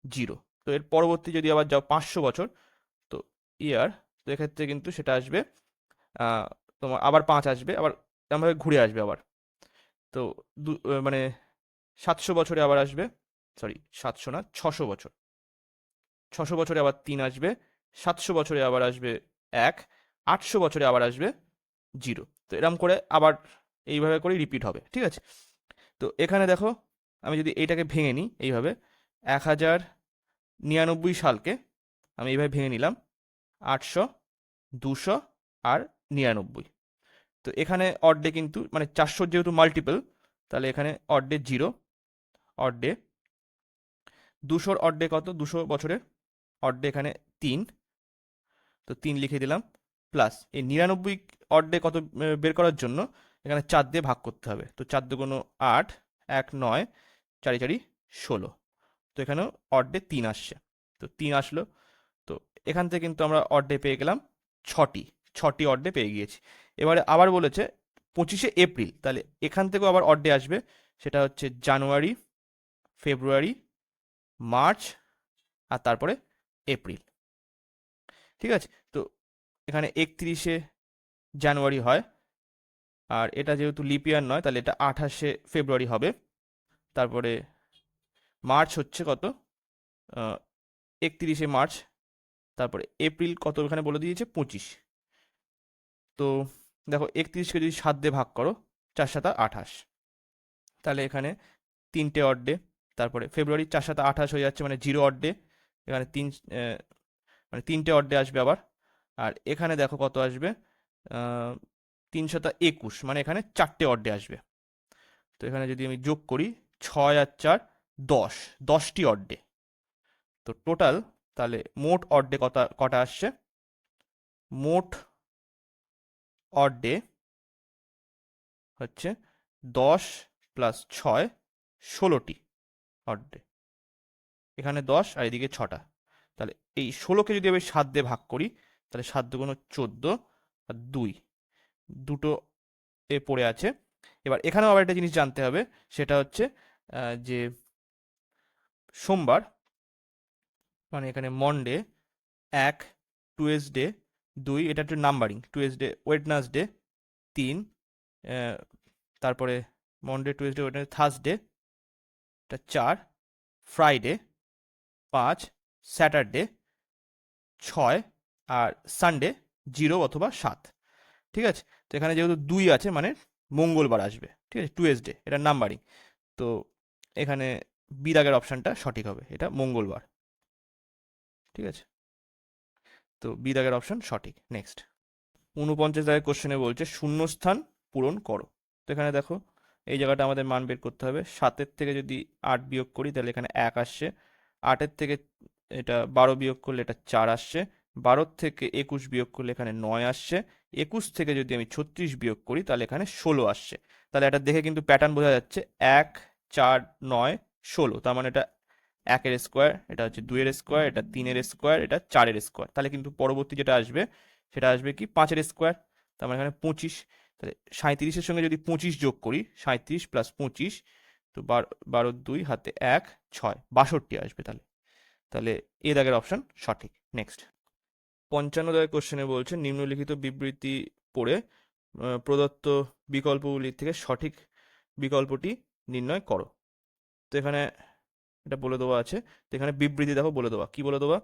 0। তো এর পরবর্তী যদি আবার যাও 500 বছর, তো ইয়ার, তো এক্ষেত্রে কিন্তু সেটা আসবে আহ, তোমার আবার 5 আসবে, আবার এরমভাবে ঘুরে আসবে আবার। তো মানে 700 বছরে আবার আসবে, সরি 700 না, 600 বছর, 600 বছরে আবার 3 আসবে, 700 বছরে আবার আসবে 1, 800 বছরে আবার আসবে 0। তো এরম করে আবার এইভাবে করে রিপিট হবে, ঠিক আছে। তো এখানে দেখো আমি যদি এইটাকে ভেঙে নিই এইভাবে, 1099 সালকে আমি এইভাবে ভেঙে নিলাম 800, 200 আর 99। তো এখানে অড ডে কিন্তু মানে 400 যেহেতু মাল্টিপল, তাহলে এখানে অড ডে 0, অড ডে 200-র অড ডে কত? 200 বছরে অড ডে এখানে 3, তো 3 লিখে দিলাম। প্লাস এই 99 অড ডে কত বের করার জন্য এখানে 4 দিয়ে ভাগ করতে হবে। তো 4 দুগুণ 8, 1 9, 4 4 16। তো এখানেও অড ডে 3 আসছে, তো 3 আসলো। তো এখান থেকে কিন্তু আমরা অড ডে পেয়ে গেলাম 6টি, 6টি অড ডে পেয়ে গিয়েছি। এবারে আবার বলেছে 25শে এপ্রিল, তাহলে এখান থেকেও আবার অড ডে আসবে, সেটা হচ্ছে জানুয়ারি, ফেব্রুয়ারি, মার্চ আর তারপরে এপ্রিল, ঠিক আছে। তো এখানে 31শে জানুয়ারি হয়, আর এটা যেহেতু লিপ ইয়ার নয়, তাহলে এটা 28শে ফেব্রুয়ারি হবে। তারপরে মার্চ হচ্ছে কত? 31শে মার্চ। তারপরে এপ্রিল কত এখানে বলে দিয়েছে 25। তো দেখো 31কে যদি 7 দিয়ে ভাগ করো, 4 7 28, তাহলে এখানে 3টে অড ডে। তারপরে ফেব্রুয়ারি 4 7 28 হয়ে যাচ্ছে, মানে 0 অড ডে। এখানে মানে 3টে অড ডে আসবে আবার। আর এখানে দেখো কত আসবে, 3 7 21, মানে এখানে 4টে অড ডে আসবে। তো এখানে যদি আমি যোগ করি 6 আর 4 10, 10টি অড ডে। তো টোটাল তাহলে মোট অড ডে কটা কটা আসছে? মোট অড ডে হচ্ছে 10 + 6, 16টি অড ডে। এখানে 10 আর এদিকে 6টা। তাহলে এই 16কে যদি আমি 7 দিয়ে ভাগ করি, তাহলে 7 দুগুণ 14 আর 2, দুটো এ পড়ে আছে। এবার এখানেও আবার একটা জিনিস জানতে হবে, সেটা হচ্ছে যে সোমবার মানে এখানে মনডে 1, টুয়েসডে 2, এটা একটু নাম্বারিং, টুয়েসডে, ওয়েডনেসডে 3, তারপরে মনডে, টুয়েসডে, ওয়েডনেসডে, থার্সডে এটা 4, ফ্রাইডে 5, স্যাটারডে 6 আর সানডে 0 অথবা 7, ঠিক আছে। তো এখানে যেহেতু 2 আছে মানে মঙ্গলবার আসবে, ঠিক আছে, টুয়েসডে এটা নাম্বারিং। তো এখানে বি দাগের অপশানটা সঠিক হবে, এটা মঙ্গলবার, ঠিক আছে। তো বি দাগের অপশন সঠিক। নেক্সট 49 দাগের কোশ্চেনে বলছে শূন্যস্থান পূরণ করো। তো এখানে দেখো এই জায়গাটা আমাদের মান বের করতে হবে। 7-এর থেকে যদি 8 বিয়োগ করি তাহলে এখানে 1 আসছে। 8-এর থেকে এটা 12 বিয়োগ করলে এটা 4 আসছে। 12 থেকে 21 বিয়োগ করলে এখানে 9 আসছে। 21 থেকে যদি আমি 36 বিয়োগ করি তাহলে এখানে 16 আসছে। তাহলে এটা দেখে কিন্তু প্যাটার্ন বোঝা যাচ্ছে, 1 4 9 16, তার মানে এটা 1-এর স্কোয়ার, এটা হচ্ছে 2-এর স্কোয়ার, এটা 3-এর স্কোয়ার, এটা 4-এর স্কোয়ার। তাহলে কিন্তু পরবর্তী যেটা আসবে সেটা আসবে কি 5-এর স্কোয়ার, তার মানে এখানে 25। তাহলে 37-এর সঙ্গে যদি 25 যোগ করি, 37 + 25, তো 12 2 হাতে 1 6, 62 আসবে। তাহলে তাহলে এ দাগের অপশন সঠিক। নেক্সট 55 দাগের কোশ্চেনে বলছে নিম্নলিখিত বিবৃতি পড়ে প্রদত্ত বিকল্পগুলির থেকে সঠিক বিকল্পটি নির্ণয় করো। তো এখানে এটা বলে দেওয়া আছে। তো এখানে বিবৃতি দেখো বলে দেওয়া, কি বলে দেওয়া,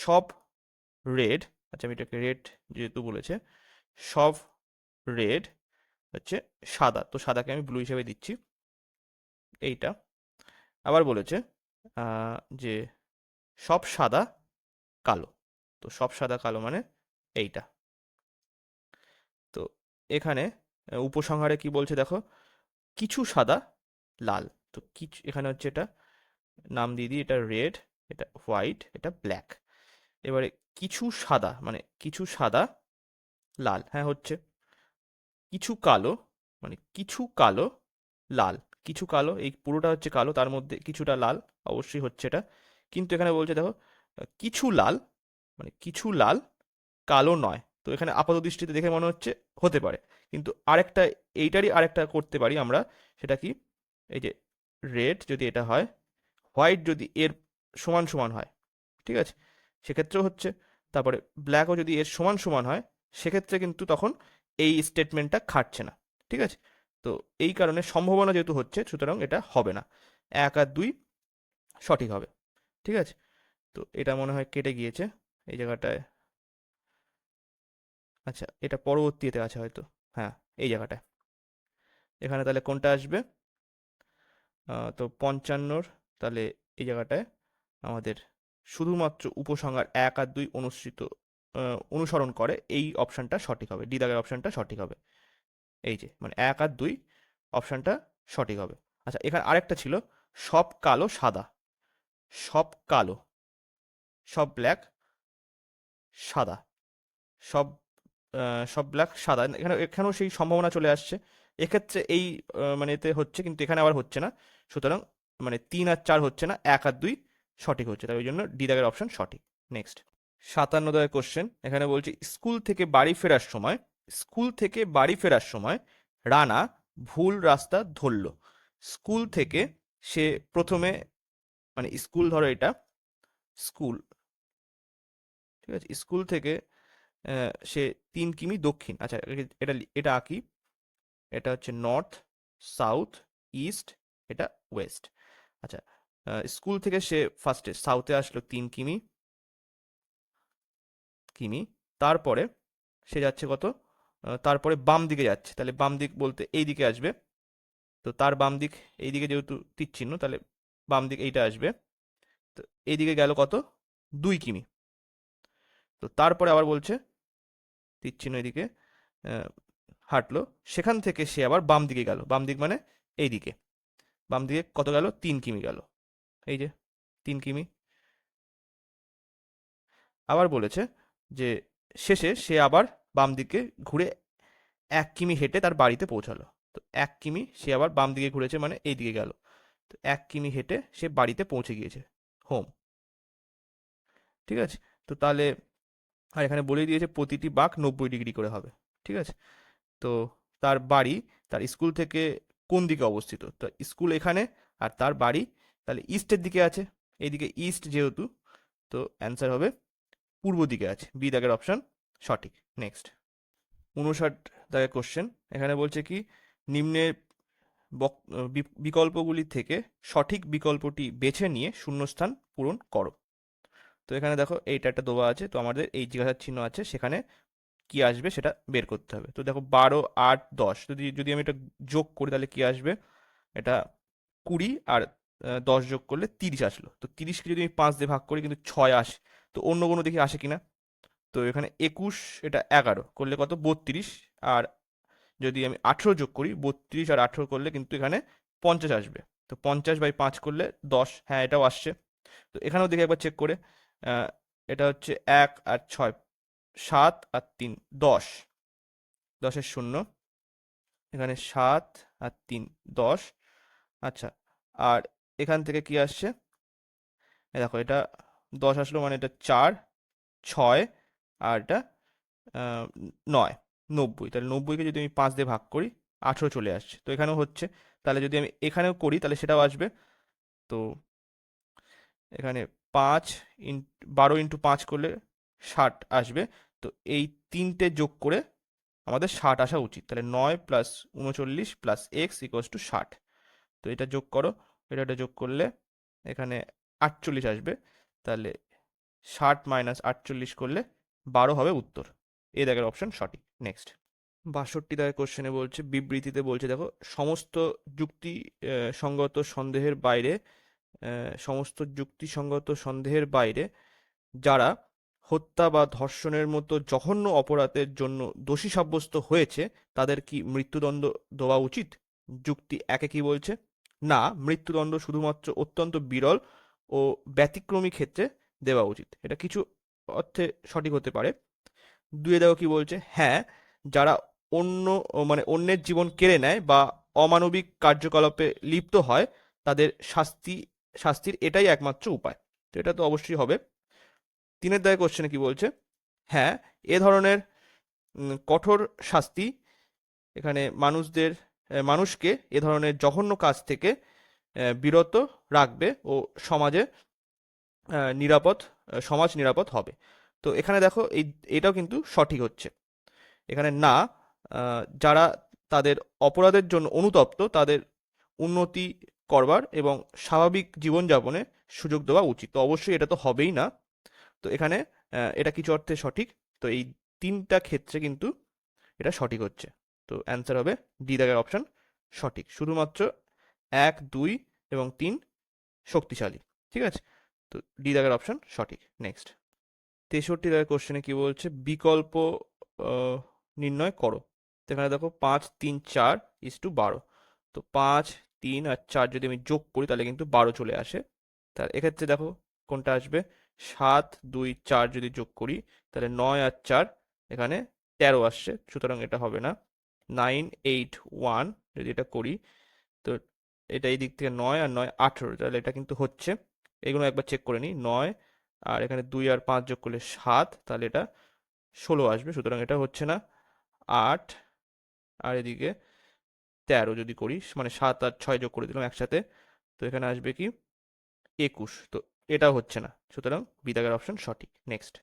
সব রেড, আচ্ছা আমি এটাকে রেড যেহেতু বলেছে, সব রেড হচ্ছে সাদা, তো সাদাকে আমি ব্লু হিসেবে দিচ্ছি এইটা। আবার বলেছে যে সব সাদা কালো। তো সব সাদা কালো মানে এইটা। তো এখানে উপসংহারে কি বলছে দেখো, কিছু সাদা লাল। তো কিছু এখানে হচ্ছে এটা নাম দিয়ে দিই, এটা রেড, এটা হোয়াইট, এটা ব্ল্যাক। এবারে কিছু সাদা মানে কিছু সাদা লাল, হ্যাঁ হচ্ছে। কিছু কালো মানে কিছু কালো লাল। কিছু কালো, এই পুরোটা হচ্ছে কালো, তার মধ্যে কিছুটা লাল, অবশ্যই হচ্ছে এটা। কিন্তু এখানে বলছে দেখো, কিছু লাল মানে কিছু লাল কালো নয়। তো এখানে আপাত দৃষ্টিতে দেখে মনে হচ্ছে হতে পারে, কিন্তু আরেকটা, এইটারই আরেকটা করতে পারি আমরা। সেটা কি, এই যে রেড যদি এটা হয়, হোয়াইট যদি এর সমান সমান হয়, ঠিক আছে, সেক্ষেত্রেও হচ্ছে। তারপরে ব্ল্যাকও যদি এর সমান সমান হয়, সেক্ষেত্রে কিন্তু তখন এই স্টেটমেন্টটা খাটছে না, ঠিক আছে। তো এই কারণে সম্ভাবনা যেহেতু হচ্ছে, সুতরাং এটা হবে না। 1 আর 2 সঠিক হবে, ঠিক আছে। তো এটা মনে হয় কেটে গিয়েছে এই জায়গাটায়। আচ্ছা, এটা পরবর্তীতে আছে হয়তো। হ্যাঁ, এই জায়গাটায়। এখানে তাহলে কোনটা আসবে? তো 55, তাহলে এই জায়গাটায় আমাদের শুধুমাত্র উপসংহার 1 আর 2 অনুসরণ করে, এই অপশানটা সঠিক হবে, ডি দাগের অপশানটা সঠিক হবে। এই যে মানে 1 আর 2 অপশানটা সঠিক হবে। আচ্ছা, এখানে আরেকটা ছিল, সব কালো সাদা। সব কালো, সব ব্ল্যাক সাদা, সব সব ব্ল্যাক সাদা, এখানে এখানেও সেই সম্ভাবনা চলে আসছে। এক্ষেত্রে এই মানে এতে হচ্ছে, কিন্তু এখানে আবার হচ্ছে না। সুতরাং মানে 3 আর 4 হচ্ছে না, 1 আর 2 সঠিক হচ্ছে, তাই ওই জন্য ডি দাগের অপশন সঠিক। নেক্সট, 57 দাগের কোশ্চেন। এখানে বলছে স্কুল থেকে বাড়ি ফেরার সময় রানা ভুল রাস্তা ধরল। স্কুল থেকে সে প্রথমে, মানে স্কুল ধরো এটা স্কুল, ঠিক আছে, স্কুল থেকে সে 3 কিমি দক্ষিণ, আচ্ছা এটা এটা আঁকি। এটা হচ্ছে নর্থ, সাউথ, ইস্ট, এটা ওয়েস্ট। আচ্ছা, স্কুল থেকে সে ফার্স্টে সাউথে আসলো 3 কিমি। তারপরে সে যাচ্ছে কত, তারপরে বাম দিকে যাচ্ছে, তাহলে বাম দিক বলতে এই দিকে আসবে। তো তার বাম দিক, এই দিকে যেহেতু তীর চিহ্ন, তাহলে বাম দিক এইটা আসবে। তো এইদিকে গেল কত, 2 কিমি। তো তারপরে আবার বলছে তীর চিহ্ন এদিকে হাঁটলো, সেখান থেকে সে আবার বাম দিকে গেল। বাম দিক মানে এই দিকে, বাম দিকে কত গেল, 3 কিমি গেল। এই যে 3 কিমি। আবার বলেছে যে শেষে সে আবার বাম দিকে ঘুরে 1 কিমি হেঁটে তার বাড়িতে পৌঁছালো। তো 1 কিমি সে আবার বাম দিকে ঘুরেছে মানে এই দিকে গেল। তো 1 কিমি হেঁটে সে বাড়িতে পৌঁছে গিয়েছে, হোম, ঠিক আছে। তো তাহলে আর এখানে বলেই দিয়েছে প্রতিটি বাঁক 90 ডিগ্রি করে হবে, ঠিক আছে। তো তার বাড়ি তার স্কুল থেকে কোন দিকে অবস্থিত, তো স্কুল এখানে, আর তার বাড়ি তাহলে ইস্টের দিকে আছে, এইদিকে ইস্ট যেহেতু, তো অ্যান্সার হবে পূর্ব দিকে আছে, বি দাগের অপশন সঠিক। নেক্সট, 59 দাগের কোশ্চেন। এখানে বলছে কি, নিম্নের বিকল্পগুলি থেকে সঠিক বিকল্পটি বেছে নিয়ে শূন্যস্থান পূরণ করো। তো এখানে দেখো এইটা একটা দেওয়া আছে, তো আমাদের এই জিজ্ঞাসার চিহ্ন আছে, সেখানে কি আসবে সেটা বের করতে হবে। তো দেখো 12, 8, 10, যদি যদি আমি এটা যোগ করি তাহলে কি আসবে, এটা 20, আর 10 যোগ করলে 30 আসলো। তো 30কে যদি আমি 5 দিয়ে ভাগ করি কিন্তু 6 আসে। তো অন্য কোনো দিকে আসে কিনা, তো এখানে 21, এটা 11 করলে কত, 32। আর যদি আমি 18 যোগ করি, 32 আর 18 করলে কিন্তু এখানে 50 আসবে। তো 50/5 করলে 10, হ্যাঁ এটাও আসছে। তো এখানেও দেখে একবার চেক করে, আহ, এটা হচ্ছে 1 আর 6, 7 আর 3, 10, 10-এর শূন্য, এখানে 7 আর 3, 10। আচ্ছা, আর এখান থেকে কি আসছে, দেখো এটা 10 আসলো মানে এটা 4, 6, আর এটা 9, 90। তাহলে 90কে যদি আমি 5 দিয়ে ভাগ করি, 18 চলে আসছে। তো এখানেও হচ্ছে, তাহলে যদি আমি এখানেও করি তাহলে সেটাও আসবে। তো এখানে 12 × 5 করলে 60 আসবে। তো এই তিনটে যোগ করে আমাদের 60 আসা উচিত, তাহলে 9 + 39 + x = 60। তো এটা যোগ করো, এটা যোগ করলে এখানে 48 আসবে। তাহলে 60 - 48 করলে 12 হবে উত্তর, এ দাগের অপশন সঠিক। নেক্সট, 62 দাগের কোশ্চেনে বলছে, বিবৃতিতে বলছে দেখো, সমস্ত যুক্তি সঙ্গত সন্দেহের বাইরে সমস্ত যুক্তিসঙ্গত সন্দেহের বাইরে যারা হত্যা বা ধর্ষণের মতো জঘন্য অপরাধের জন্য দোষী সাব্যস্ত হয়েছে তাদের কি মৃত্যুদণ্ড দেওয়া উচিত? যুক্তি একে কি বলছে? না, মৃত্যুদণ্ড শুধুমাত্র অত্যন্ত বিরল ও ব্যতিক্রমী ক্ষেত্রে দেওয়া উচিত। এটা কিছু অর্থে সঠিক হতে পারে। দুয়ে দেখো কি বলছে, হ্যাঁ, যারা অন্য মানে অন্যের জীবন কেড়ে নেয় বা অমানবিক কার্যকলাপে লিপ্ত হয় তাদের শাস্তির এটাই একমাত্র উপায়। তো এটা তো অবশ্যই হবে। তিনের দাগে কোশ্চেনে কি বলছে, হ্যাঁ, এ ধরনের কঠোর শাস্তি এখানে মানুষকে এ ধরনের জঘন্য কাজ থেকে বিরত রাখবে ও সমাজে সমাজ নিরাপদ হবে। তো এখানে দেখো এটাও কিন্তু সঠিক হচ্ছে। এখানে না, যারা তাদের অপরাধের জন্য অনুতপ্ত তাদের উন্নতি করবার এবং স্বাভাবিক জীবনযাপনে সুযোগ দেওয়া উচিত। তো অবশ্যই এটা তো হবেই না। তো এখানে এটা কিছু অর্থে সঠিক। তো এই তিনটা ক্ষেত্রে কিন্তু এটা সঠিক হচ্ছে। তো অ্যান্সার হবে ডি দাগের অপশন সঠিক। শুধুমাত্র 1, 2 এবং 3 শক্তিশালী। ঠিক আছে, তো ডি দাগের অপশন সঠিক। নেক্সট 63 দাগের কোশ্চেনে কি বলছে, বিকল্প নির্ণয় করো। তো এখানে দেখো 5, 3, 4:12। তো 5, 3 আর 4 যদি আমি যোগ করি তাহলে কিন্তু 12 চলে আসে। তাহলে এক্ষেত্রে দেখো কোনটা আসবে, 7, 2, 4 যদি যোগ করি তাহলে 9 আর 4 এখানে 13 আসছে, সুতরাং এটা হবে না। 9, 8, 1 যদি এটা করি তো এটা এই দিক থেকে 9 আর 9 18, তাহলে এটা কিন্তু হচ্ছে। এগুলো একবার চেক করে নিই, 9 আর এখানে 2 আর 5 যোগ করলে 7, তাহলে এটা 16 আসবে, সুতরাং এটা হচ্ছে না। 8 আর এদিকে 13 যদি করি, মানে 7 আর 6 যোগ করে দিলাম একসাথে, তো এখানে আসবে কি 21। তো এটা হচ্ছে না, সুতরাং বি দাগের অপশন সঠিক। নেক্সট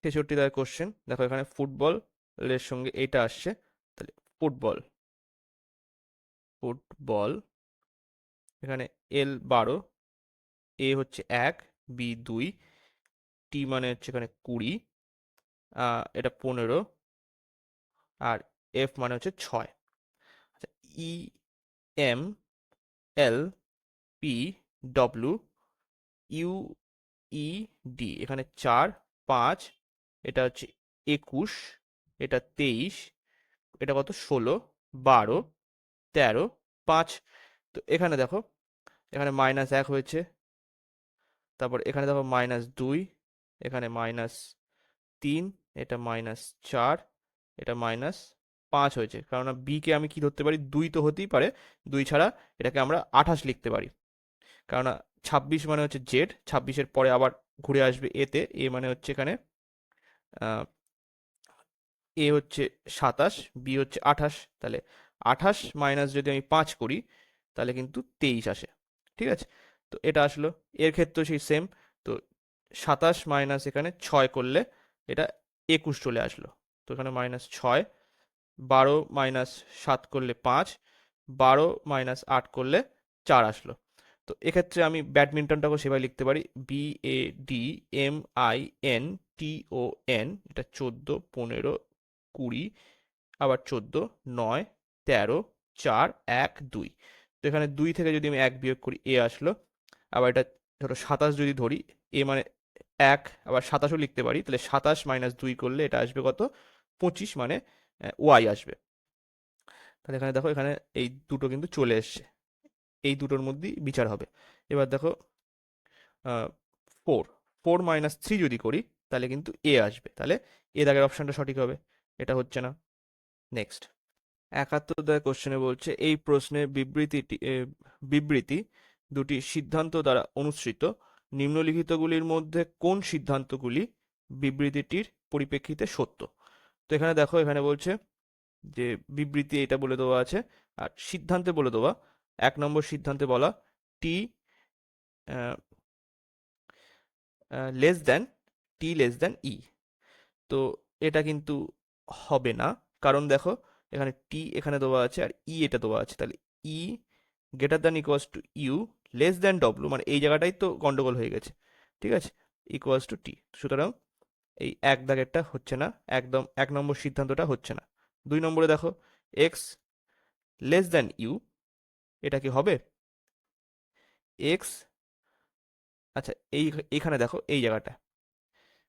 63 দাগের কোশ্চেন দেখো, এখানে ফুটবলের সঙ্গে এটা আসছে, তাহলে ফুটবল ফুটবল এখানে L 12, এ হচ্ছে 1, বি 2, টি মানে হচ্ছে এখানে 20, এটা 15, আর এফ মানে হচ্ছে 6। আচ্ছা, E M L P W U E D এখানে 4, 5, এটা হচ্ছে 21, এটা 23, এটা কত 16, 12, 13, 5। তো এখানে দেখো এখানে -1 হয়েছে, তারপর এখানে দেখো -2, এখানে -3, এটা -4, এটা -5 হয়েছে। কেননা বি কে আমি কি ধরতে পারি, 2 তো হতেই পারে, 2 ছাড়া এটাকে আমরা 28 লিখতে পারি। কেননা 26 মানে হচ্ছে জেড, 26-এর পরে আবার ঘুরে আসবে এতে, এ মানে হচ্ছে এখানে এ হচ্ছে 27, বি হচ্ছে 28, তাহলে 28 মাইনাস যদি আমি 5 করি তাহলে কিন্তু 23 আসে। ঠিক আছে, তো এটা আসলো। এর ক্ষেত্রেও সেই সেম। তো 27 মাইনাস এখানে 6 করলে এটা 21 চলে আসলো। তো এখানে -6, 12 মাইনাস 7 করলে 5, 12 মাইনাস 8 করলে 4 আসলো। তো এক্ষেত্রে আমি ব্যাডমিন্টনটাকেও সেভাবে লিখতে পারি, BADMINTON, এটা 14, 15, 20, আবার 14, 9, 13, 4, 1, 2। তো এখানে 2 থেকে যদি আমি 1 বিয়োগ করি এ আসলো। আবার এটা ধরো 27 যদি ধরি, এ মানে 1, আবার 27ও লিখতে পারি, তাহলে 27 মাইনাস 2 করলে এটা আসবে কত, 25, মানে ওয়াই আসবে। তাহলে এখানে দেখো এখানে এই দুটো কিন্তু চলে এসছে, এই দুটোর মধ্যেই বিচার হবে। এবার দেখো 4 মাইনাস 3 যদি করি তাহলে কিন্তু এ আসবে, তাহলে এ দাগের অপশনটা সঠিক হবে। এটা হচ্ছে না। নেক্সট 71 দাগের কোশ্চেনে বলছে, এই প্রশ্নের বিবৃতি দুটি সিদ্ধান্ত দ্বারা অনুসৃত নিম্নলিখিতগুলির মধ্যে কোন সিদ্ধান্তগুলি বিবৃতিটির পরিপ্রেক্ষিতে সত্য? তো এখানে দেখো এখানে বলছে যে বিবৃতি এটা বলে দেওয়া আছে, আর সিদ্ধান্তে বলে দেওয়া 1 নম্বর সিদ্ধান্তে বলা টি লেস দেন ই। তো এটা কিন্তু হবে না, কারণ দেখো এখানে টি এখানে দেওয়া আছে আর ই এটা দেওয়া আছে, তাহলে E greater than equals to U less than W, মানে এই জায়গাটাই তো গন্ডগোল হয়ে গেছে। ঠিক আছে, ইকুয়ালস টু টি, সুতরাং এই 1 দাগেরটা হচ্ছে না, একদম 1 নম্বর সিদ্ধান্তটা হচ্ছে না। 2 নম্বরে দেখো এক্স লেস দ্যান ইউ, এটা কি হবে? এক্স আচ্ছা এইখানে দেখো এই জায়গাটা,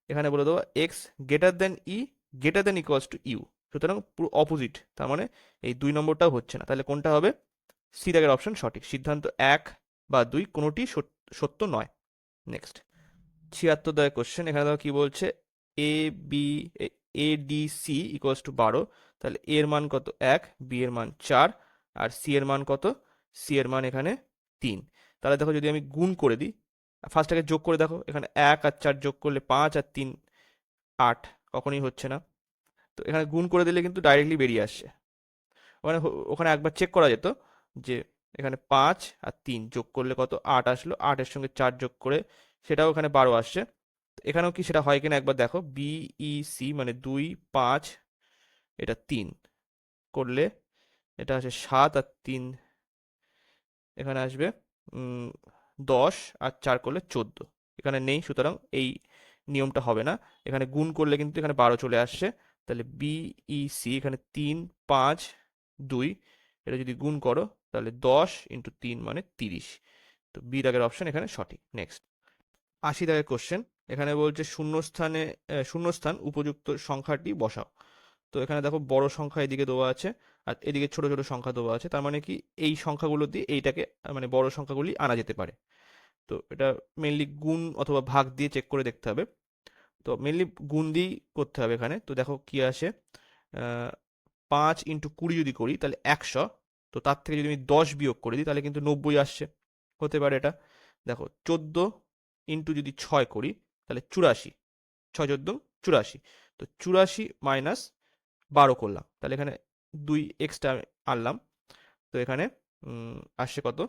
এখানে বলে দেবো X greater than E greater than equals to U, সুতরাং পুরো অপোজিট, তার মানে এই 2 নম্বরটাও হচ্ছে না, তাহলে কোনটা হবে? সি দাগের অপশন সঠিক, সিদ্ধান্ত 1 বা 2 কোনোটি সত্য নয়। নেক্সট 76 দাগের কোশ্চেন, এখানে দেখো কি বলছে, A B A D C equals to 12, তাহলে এ এর মান কত? 1, বি এর মান 4, আর সি এর মান কত? সি এর মান এখানে 3। তাহলে দেখো যদি আমি গুণ করে দিই, ফার্স্টটাকে যোগ করে দেখো, এখানে 1 আর 4 যোগ করলে 5 আর 3 8, কখনোই হচ্ছে না। তো এখানে গুণ করে দিলে কিন্তু ডাইরেক্টলি বেরিয়ে আসছে। ওখানে ওখানে একবার চেক করা যেত যে এখানে 5 আর 3 যোগ করলে কত? 8 আসলো, 8 এর সঙ্গে 4 যোগ করে সেটাও এখানে 12 আসছে। এখানেও কি সেটা হয় কিনা একবার দেখো, বিইসি মানে 2 5 এটা 3 করলে এটা আসে 7 আর 3 এখানে আসবে 10 আর 4 করলে 14, এখানে নেই, সুতরাং এই নিয়মটা হবে না। এখানে গুণ করলে কিন্তু এখানে 12 চলে আসছে, তাহলে বিইসি এখানে 3 5 2, এটা যদি গুণ করো তাহলে 10 ইন্টু 3 মানে 30। তো বি দাগের অপশন এখানে সঠিক। নেক্সট 80 দাগের কোশ্চেন, এখানে বলছে শূন্যস্থান উপযুক্ত সংখ্যাটি বসাও। তো এখানে দেখো বড় সংখ্যা এদিকে দেওয়া আছে আর এদিকে ছোট ছোট সংখ্যা দেওয়া আছে, তার মানে কি এই সংখ্যাগুলো দিয়ে এইটাকে মানে বড় সংখ্যাগুলি আনা যেতে পারে। তো এটা মেনলি গুণ অথবা ভাগ দিয়ে চেক করে দেখতে হবে। তো মেনলি গুণ দিয়েই করতে হবে এখানে। তো দেখো কি আসে, 5 ইন্টু 20 যদি করি তাহলে 100, তো তার থেকে যদি আমি 10 বিয়োগ করে দিই তাহলে কিন্তু 90 আসছে, হতে পারে এটা। দেখো 14 ইন্টু যদি 6 করি তাহলে 84, 6 14 84, তো 84 মাইনাস 12 করলাম, তাহলে এখানে 2 এক্সট্রা আনলাম, তো এখানে আসছে কত?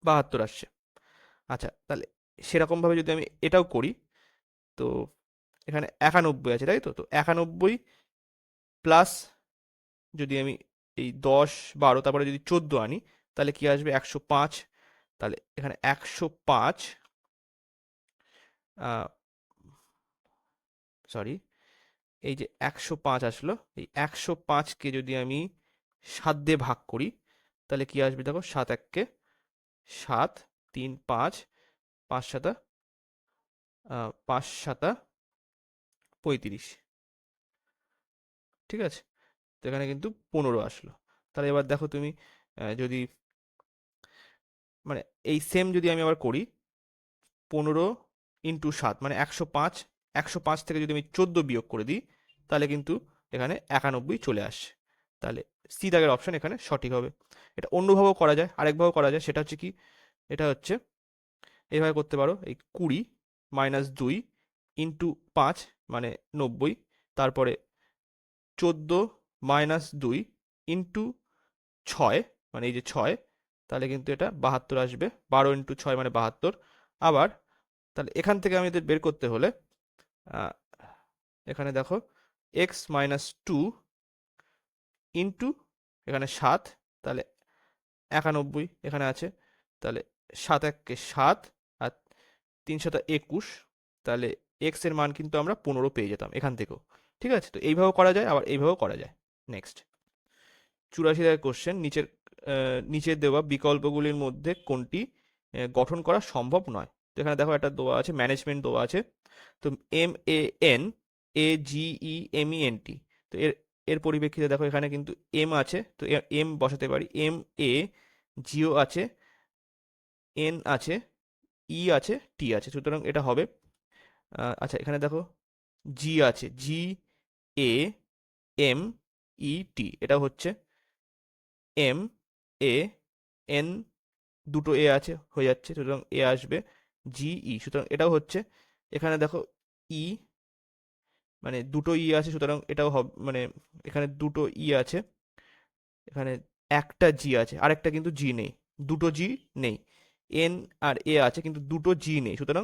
72 আসছে। আচ্ছা তাহলে সেরকমভাবে যদি আমি এটাও করি, তো এখানে 91 আছে, তাই তো? তো 91 প্লাস যদি আমি এই 10 12 তারপরে যদি 14 আনি তাহলে কি আসবে? 105। তাহলে এখানে 105, সরি, এই যে 105 আসলো, এই 105কে যদি আমি 7 দিয়ে ভাগ করি তাহলে কি আসবে? দেখো 7 1 7, 3 5, 5 7 5 7 35, ঠিক আছে? তো এখানে কিন্তু 15 আসলো। তাহলে এবার দেখো তুমি যদি মানে এই সেম যদি আমি আবার করি, 15 ইন্টু 7 মানে 105, 105 থেকে যদি আমি 14 বিয়োগ করে দিই তাহলে কিন্তু এখানে 91 চলে আসছে। তাহলে সি দাগের অপশন এখানে সঠিক হবে। এটা অন্যভাবেও করা যায়, আরেকভাবেও করা যায়, সেটা হচ্ছে কি, এটা হচ্ছে এইভাবে করতে পারো, এই 20 মাইনাস 2 ইন্টু 5 মানে 90, তারপরে 14 মাইনাস 2 ইন্টু 6 মানে এই যে 6, তাহলে কিন্তু এটা 72 আসবে, 12 ইন্টু 6 মানে 72। আবার তাহলে এখান থেকে আমি এদের বের করতে হলে আহ, এখানে দেখো এক্স মাইনাস 2 ইন্টু এখানে 7, তাহলে 91 এখানে আছে, তাহলে 7 1 7 আর 3 7 21, তাহলে এক্স এর মান কিন্তু আমরা 15 পেয়ে যেতাম এখান থেকেও। ঠিক আছে, তো এইভাবেও করা যায়, আবার এইভাবেও করা যায়। নেক্সট 84 দাগের কোশ্চেন, নিচের দেওয়া বিকল্পগুলির মধ্যে কোনটি গঠন করা সম্ভব নয়? তো এখানে দেখো একটা দেওয়া আছে ম্যানেজমেন্ট দেওয়া আছে, তো MANAGEMENT, তো এর এর পরিপ্রেক্ষিতে দেখো এখানে কিন্তু এম আছে, তো এম বসাতে পারি, MA, জিও আছে, এন আছে, ই আছে, টি আছে, সুতরাং এটা হবে আচ্ছা এখানে দেখো জি আছে, GAMET, এটা হচ্ছে MAN, দুটো এ আছে হয়ে যাচ্ছে, সুতরাং এ আসবে, সুতরাং এটাও হচ্ছে। এখানে দেখো ই মানে দুটো ই আছে, সুতরাং এটাও হবে, মানে এখানে দুটো ই আছে, এখানে একটা জি আছে, আরেকটা কিন্তু জি নেই, দুটো জি নেই। এন আর এ আছে কিন্তু দুটো জি নেই, সুতরাং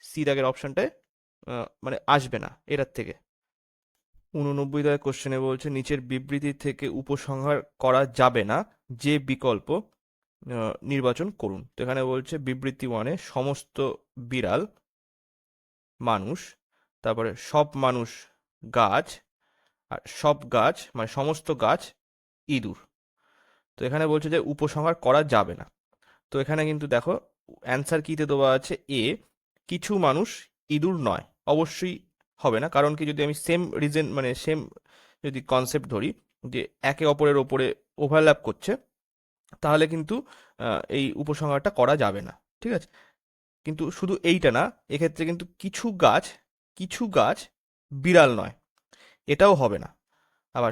সি দাগের অপশনটায় মানে আসবে না এটার থেকে। 89 দাগের কোশ্চেনে বলছে নিচের বিবৃতি থেকে উপসংহার করা যাবে না যে বিকল্প নির্বাচন করুন। তো এখানে বলছে বিবৃতি 1-এ সমস্ত বিড়াল মানুষ, তারপরে সব মানুষ গাছ, আর সব গাছ মানে সমস্ত গাছ ইঁদুর। তো এখানে বলছে যে উপসংহার করা যাবে না। তো এখানে কিন্তু দেখো অ্যান্সার কিতে দেওয়া আছে এ, কিছু মানুষ ইঁদুর নয়। অবশ্যই হবে না, কারণ কি যদি আমি সেম রিজন মানে সেম যদি কনসেপ্ট ধরি যে একে অপরের ওপরে ওভারল্যাপ করছে, তাহলে কিন্তু এই উপসংহারটা করা যাবে না। ঠিক আছে, কিন্তু শুধু এইটা না, এক্ষেত্রে কিন্তু কিছু গাছ বিড়াল নয়, এটাও হবে না। আবার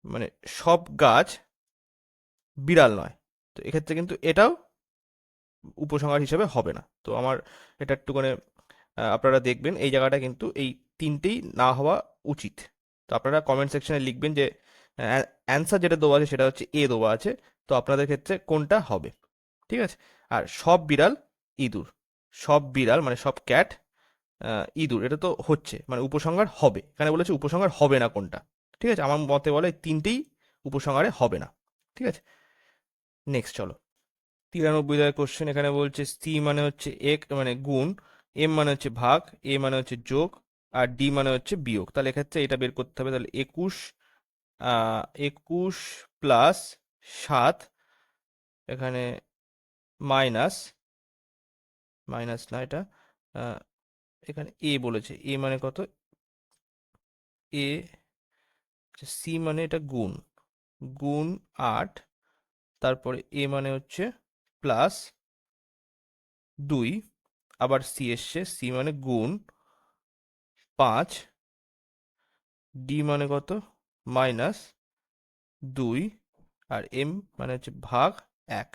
মানে সব গাছ বিড়াল নয়, তো এক্ষেত্রে কিন্তু এটাও উপসংহার হিসেবে হবে না। তো আমার এটা একটুখানি আপনারা দেখবেন এই জায়গাটা কিন্তু এই তিনটেই না হওয়া উচিত। তো আপনারা কমেন্ট সেকশনে লিখবেন যে অ্যান্সার যেটা দেওয়া আছে সেটা হচ্ছে এ দেওয়া আছে, তো আপনাদের ক্ষেত্রে কোনটা হবে। ঠিক আছে, আর সব বিড়াল ইঁদুর, সব বিড়াল মানে সব ক্যাট ইঁদুর, এটা তো হচ্ছে মানে উপসংহার হবে, এখানে বলেছে উপসংহার হবে না কোনটা। ঠিক আছে, আমার মতে বলে এই তিনটেই উপসংহারে হবে না। ঠিক আছে, নেক্সট চলো। 93 কোশ্চেন, এখানে বলছে সি মানে হচ্ছে এক মানে গুণ, এম মানে হচ্ছে ভাগ, এ মানে হচ্ছে যোগ, আর ডি মানে হচ্ছে বিয়োগ। তাহলে এক্ষেত্রে এটা বের করতে হবে। তাহলে 21 প্লাস 7, এখানে মাইনাস, মাইনাস না এটা, আহ, এখানে এ বলেছে, এ মানে কত, এ সি মানে এটা গুণ, গুণ 8, তারপরে এ মানে হচ্ছে প্লাস 2, আবার সি এসছে, সি মানে গুণ 5, ডি মানে কত মাইনাস 2, আর এম মানে হচ্ছে ভাগ 1।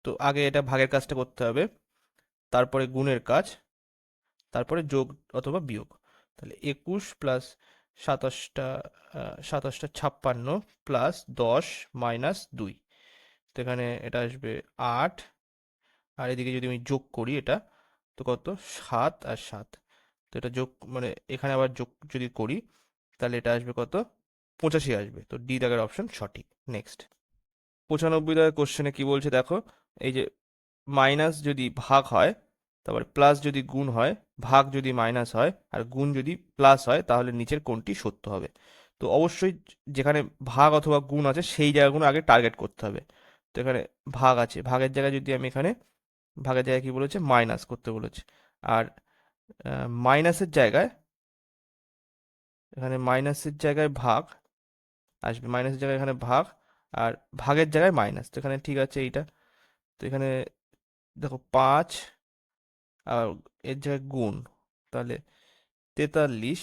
তো আগে এটা ভাগের কাজটা করতে হবে, তারপরে গুণের কাজ, তারপরে যোগ অথবা বিয়োগ। তাহলে 21 প্লাস 27টা 56 প্লাস 10 মাইনাস 2, তো এখানে এটা আসবে 8, আর এদিকে যদি আমি যোগ করি এটা, তো কত 7 আর 7, তো এটা যোগ মানে এখানে আবার যোগ যদি করি তাহলে এটা আসবে কত 85 আসবে। তো ডি দাগের অপশন সঠিক। নেক্সট 95 কোশ্চেনে কি বলছে দেখো, এই যে মাইনাস যদি ভাগ হয়, তারপরে প্লাস যদি গুণ হয়, ভাগ যদি মাইনাস হয়, আর গুণ যদি প্লাস হয়, তাহলে নিচের কোনটি সত্য হবে। তো অবশ্যই যেখানে ভাগ অথবা গুণ আছে সেই জায়গাগুলো আগে টার্গেট করতে হবে। তো এখানে ভাগ আছে, ভাগের জায়গায় যদি আমি এখানে ভাগের জায়গায় কি বলেছে মাইনাস করতে বলেছে, আর মাইনাসের জায়গায় এখানে মাইনাসের জায়গায় ভাগ আসবে, মাইনাসের জায়গায় এখানে ভাগ, আর ভাগের জায়গায় মাইনাস, তো এখানে ঠিক আছে এইটা। তো এখানে দেখো 5 আর এর জায়গায় গুণ, তাহলে 43,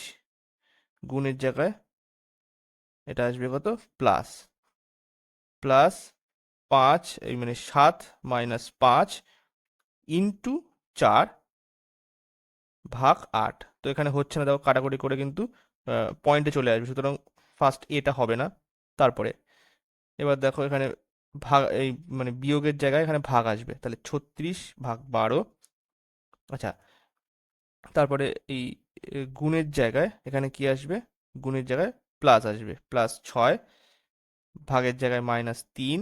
গুণের জায়গায় এটা আসবে কত প্লাস, প্লাস 5 এই মানে 7 মাইনাস 5 ইন্টু 4 ভাগ 8। তো এখানে হচ্ছে না, দেখো কাটাকুটি করে কিন্তু পয়েন্টে চলে আসবে, সুতরাং ফার্স্ট এটা হবে না। তারপরে এবার দেখো এখানে ভাগ এই মানে বিয়োগের জায়গায় এখানে ভাগ আসবে, তাহলে 36 ভাগ 12। আচ্ছা, তারপরে এই গুণের জায়গায় এখানে কি আসবে, গুণের জায়গায় প্লাস আসবে, প্লাস 6 ভাগের জায়গায় মাইনাস 3,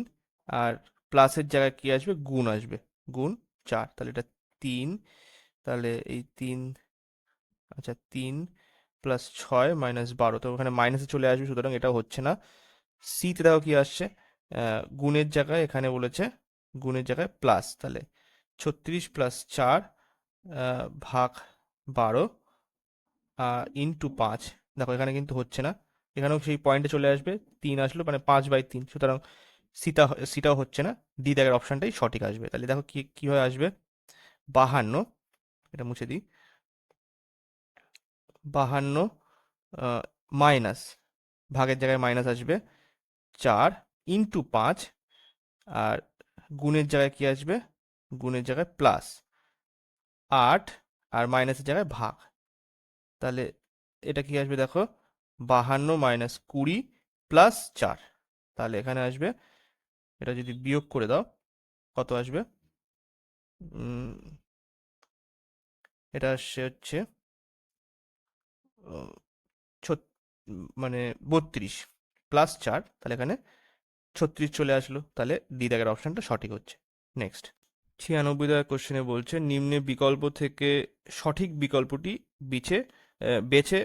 আর প্লাসের জায়গায় কি আসবে গুণ আসবে, গুণ 4। তাহলে এটা 3, তাহলে এই 3, আচ্ছা 3 প্লাস 6 মাইনাস 12, তো ওখানে মাইনাসে চলে আসবে, সুতরাং এটা হচ্ছে না। সিতে দেখো কি আসছে, গুণের জায়গায় এখানে বলেছে গুণের জায়গায় প্লাস, তাহলে 36 প্লাস 4 ভাগ 12 ইন্টু 5। দেখো এখানে কিন্তু হচ্ছে না, এখানেও সেই পয়েন্টে চলে আসবে, 3 আসলো মানে 5/3, সুতরাং সিটা সিটাও হচ্ছে না, ডি দাগের অপশনটাই সঠিক আসবে। তাহলে দেখো কি কিভাবে আসবে, 52, এটা মুছে দিই, 52 মাইনাস, ভাগের জায়গায় মাইনাস আসবে 4 ইন্টু 5, আর গুণের জায়গায় কি আসবে, গুণের জায়গায় প্লাস 8, আর মাইনাসের জায়গায় ভাগ, তাহলে এটা কি আসবে দেখো 52 মাইনাস 20 প্লাস 4, তাহলে এখানে আসবে, এটা যদি বিয়োগ করে দাও কত আসবে, উম, এটা আসছে হচ্ছে উম, মানে 32 প্লাস 4, তাহলে এখানে 36 চলে আসলো, তাহলে ডি দাগের অপশনটা সঠিক হচ্ছে। নেক্সট 96 কোশ্চেনে বলছে নিম্নে বিকল্প থেকে সঠিক বিকল্পটি বেছে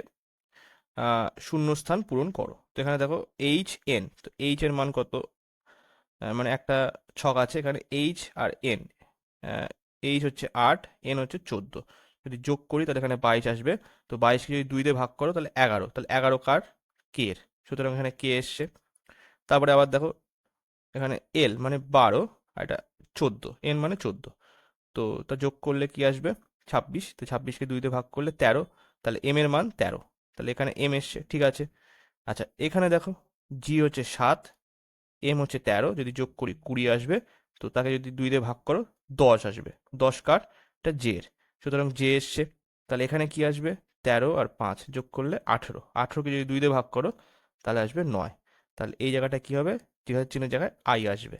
শূন্যস্থান পূরণ করো। তো এখানে দেখো এইচ এন, তো এইচ এর মান কত, মানে একটা ছক আছে এখানে এইচ আর এন, এইচ হচ্ছে 8, এন হচ্ছে 14। যদি যোগ করি তাহলে এখানে 22 আসবে। তো 22কে যদি 2 দিয়ে ভাগ করো তাহলে 11, তাহলে 11 কার? কে এর। সুতরাং এখানে কে এসছে। তারপরে আবার দেখো এখানে এল মানে 12 আর এটা 14, এন মানে 14। তো তা যোগ করলে কি আসবে? 26। তো 26কে 2 দিয়ে ভাগ করলে 13, তাহলে এম এর মান 13। তাহলে এখানে এম এসছে, ঠিক আছে। আচ্ছা এখানে দেখো জি হচ্ছে 7, এম হচ্ছে 13, যদি যোগ করি 20 আসবে। তো তাকে যদি 2 দিয়ে ভাগ করো 10 আসবে। 10 কার? এটা জে এর। সুতরাং জে এসছে। তাহলে এখানে কি আসবে? 13 আর 5 যোগ করলে 18, 18কে যদি 2 দিয়ে ভাগ করো তাহলে আসবে 9। তাহলে এই জায়গাটা কি হবে? জিহাদ চিহ্নের জায়গায় আই আসবে।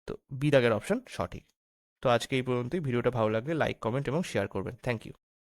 তো বি দাগের অপশন সঠিক। তো আজকে এই পর্যন্তই। ভিডিওটা ভালো লাগলে লাইক, কমেন্ট এবং শেয়ার করবেন। Thank you.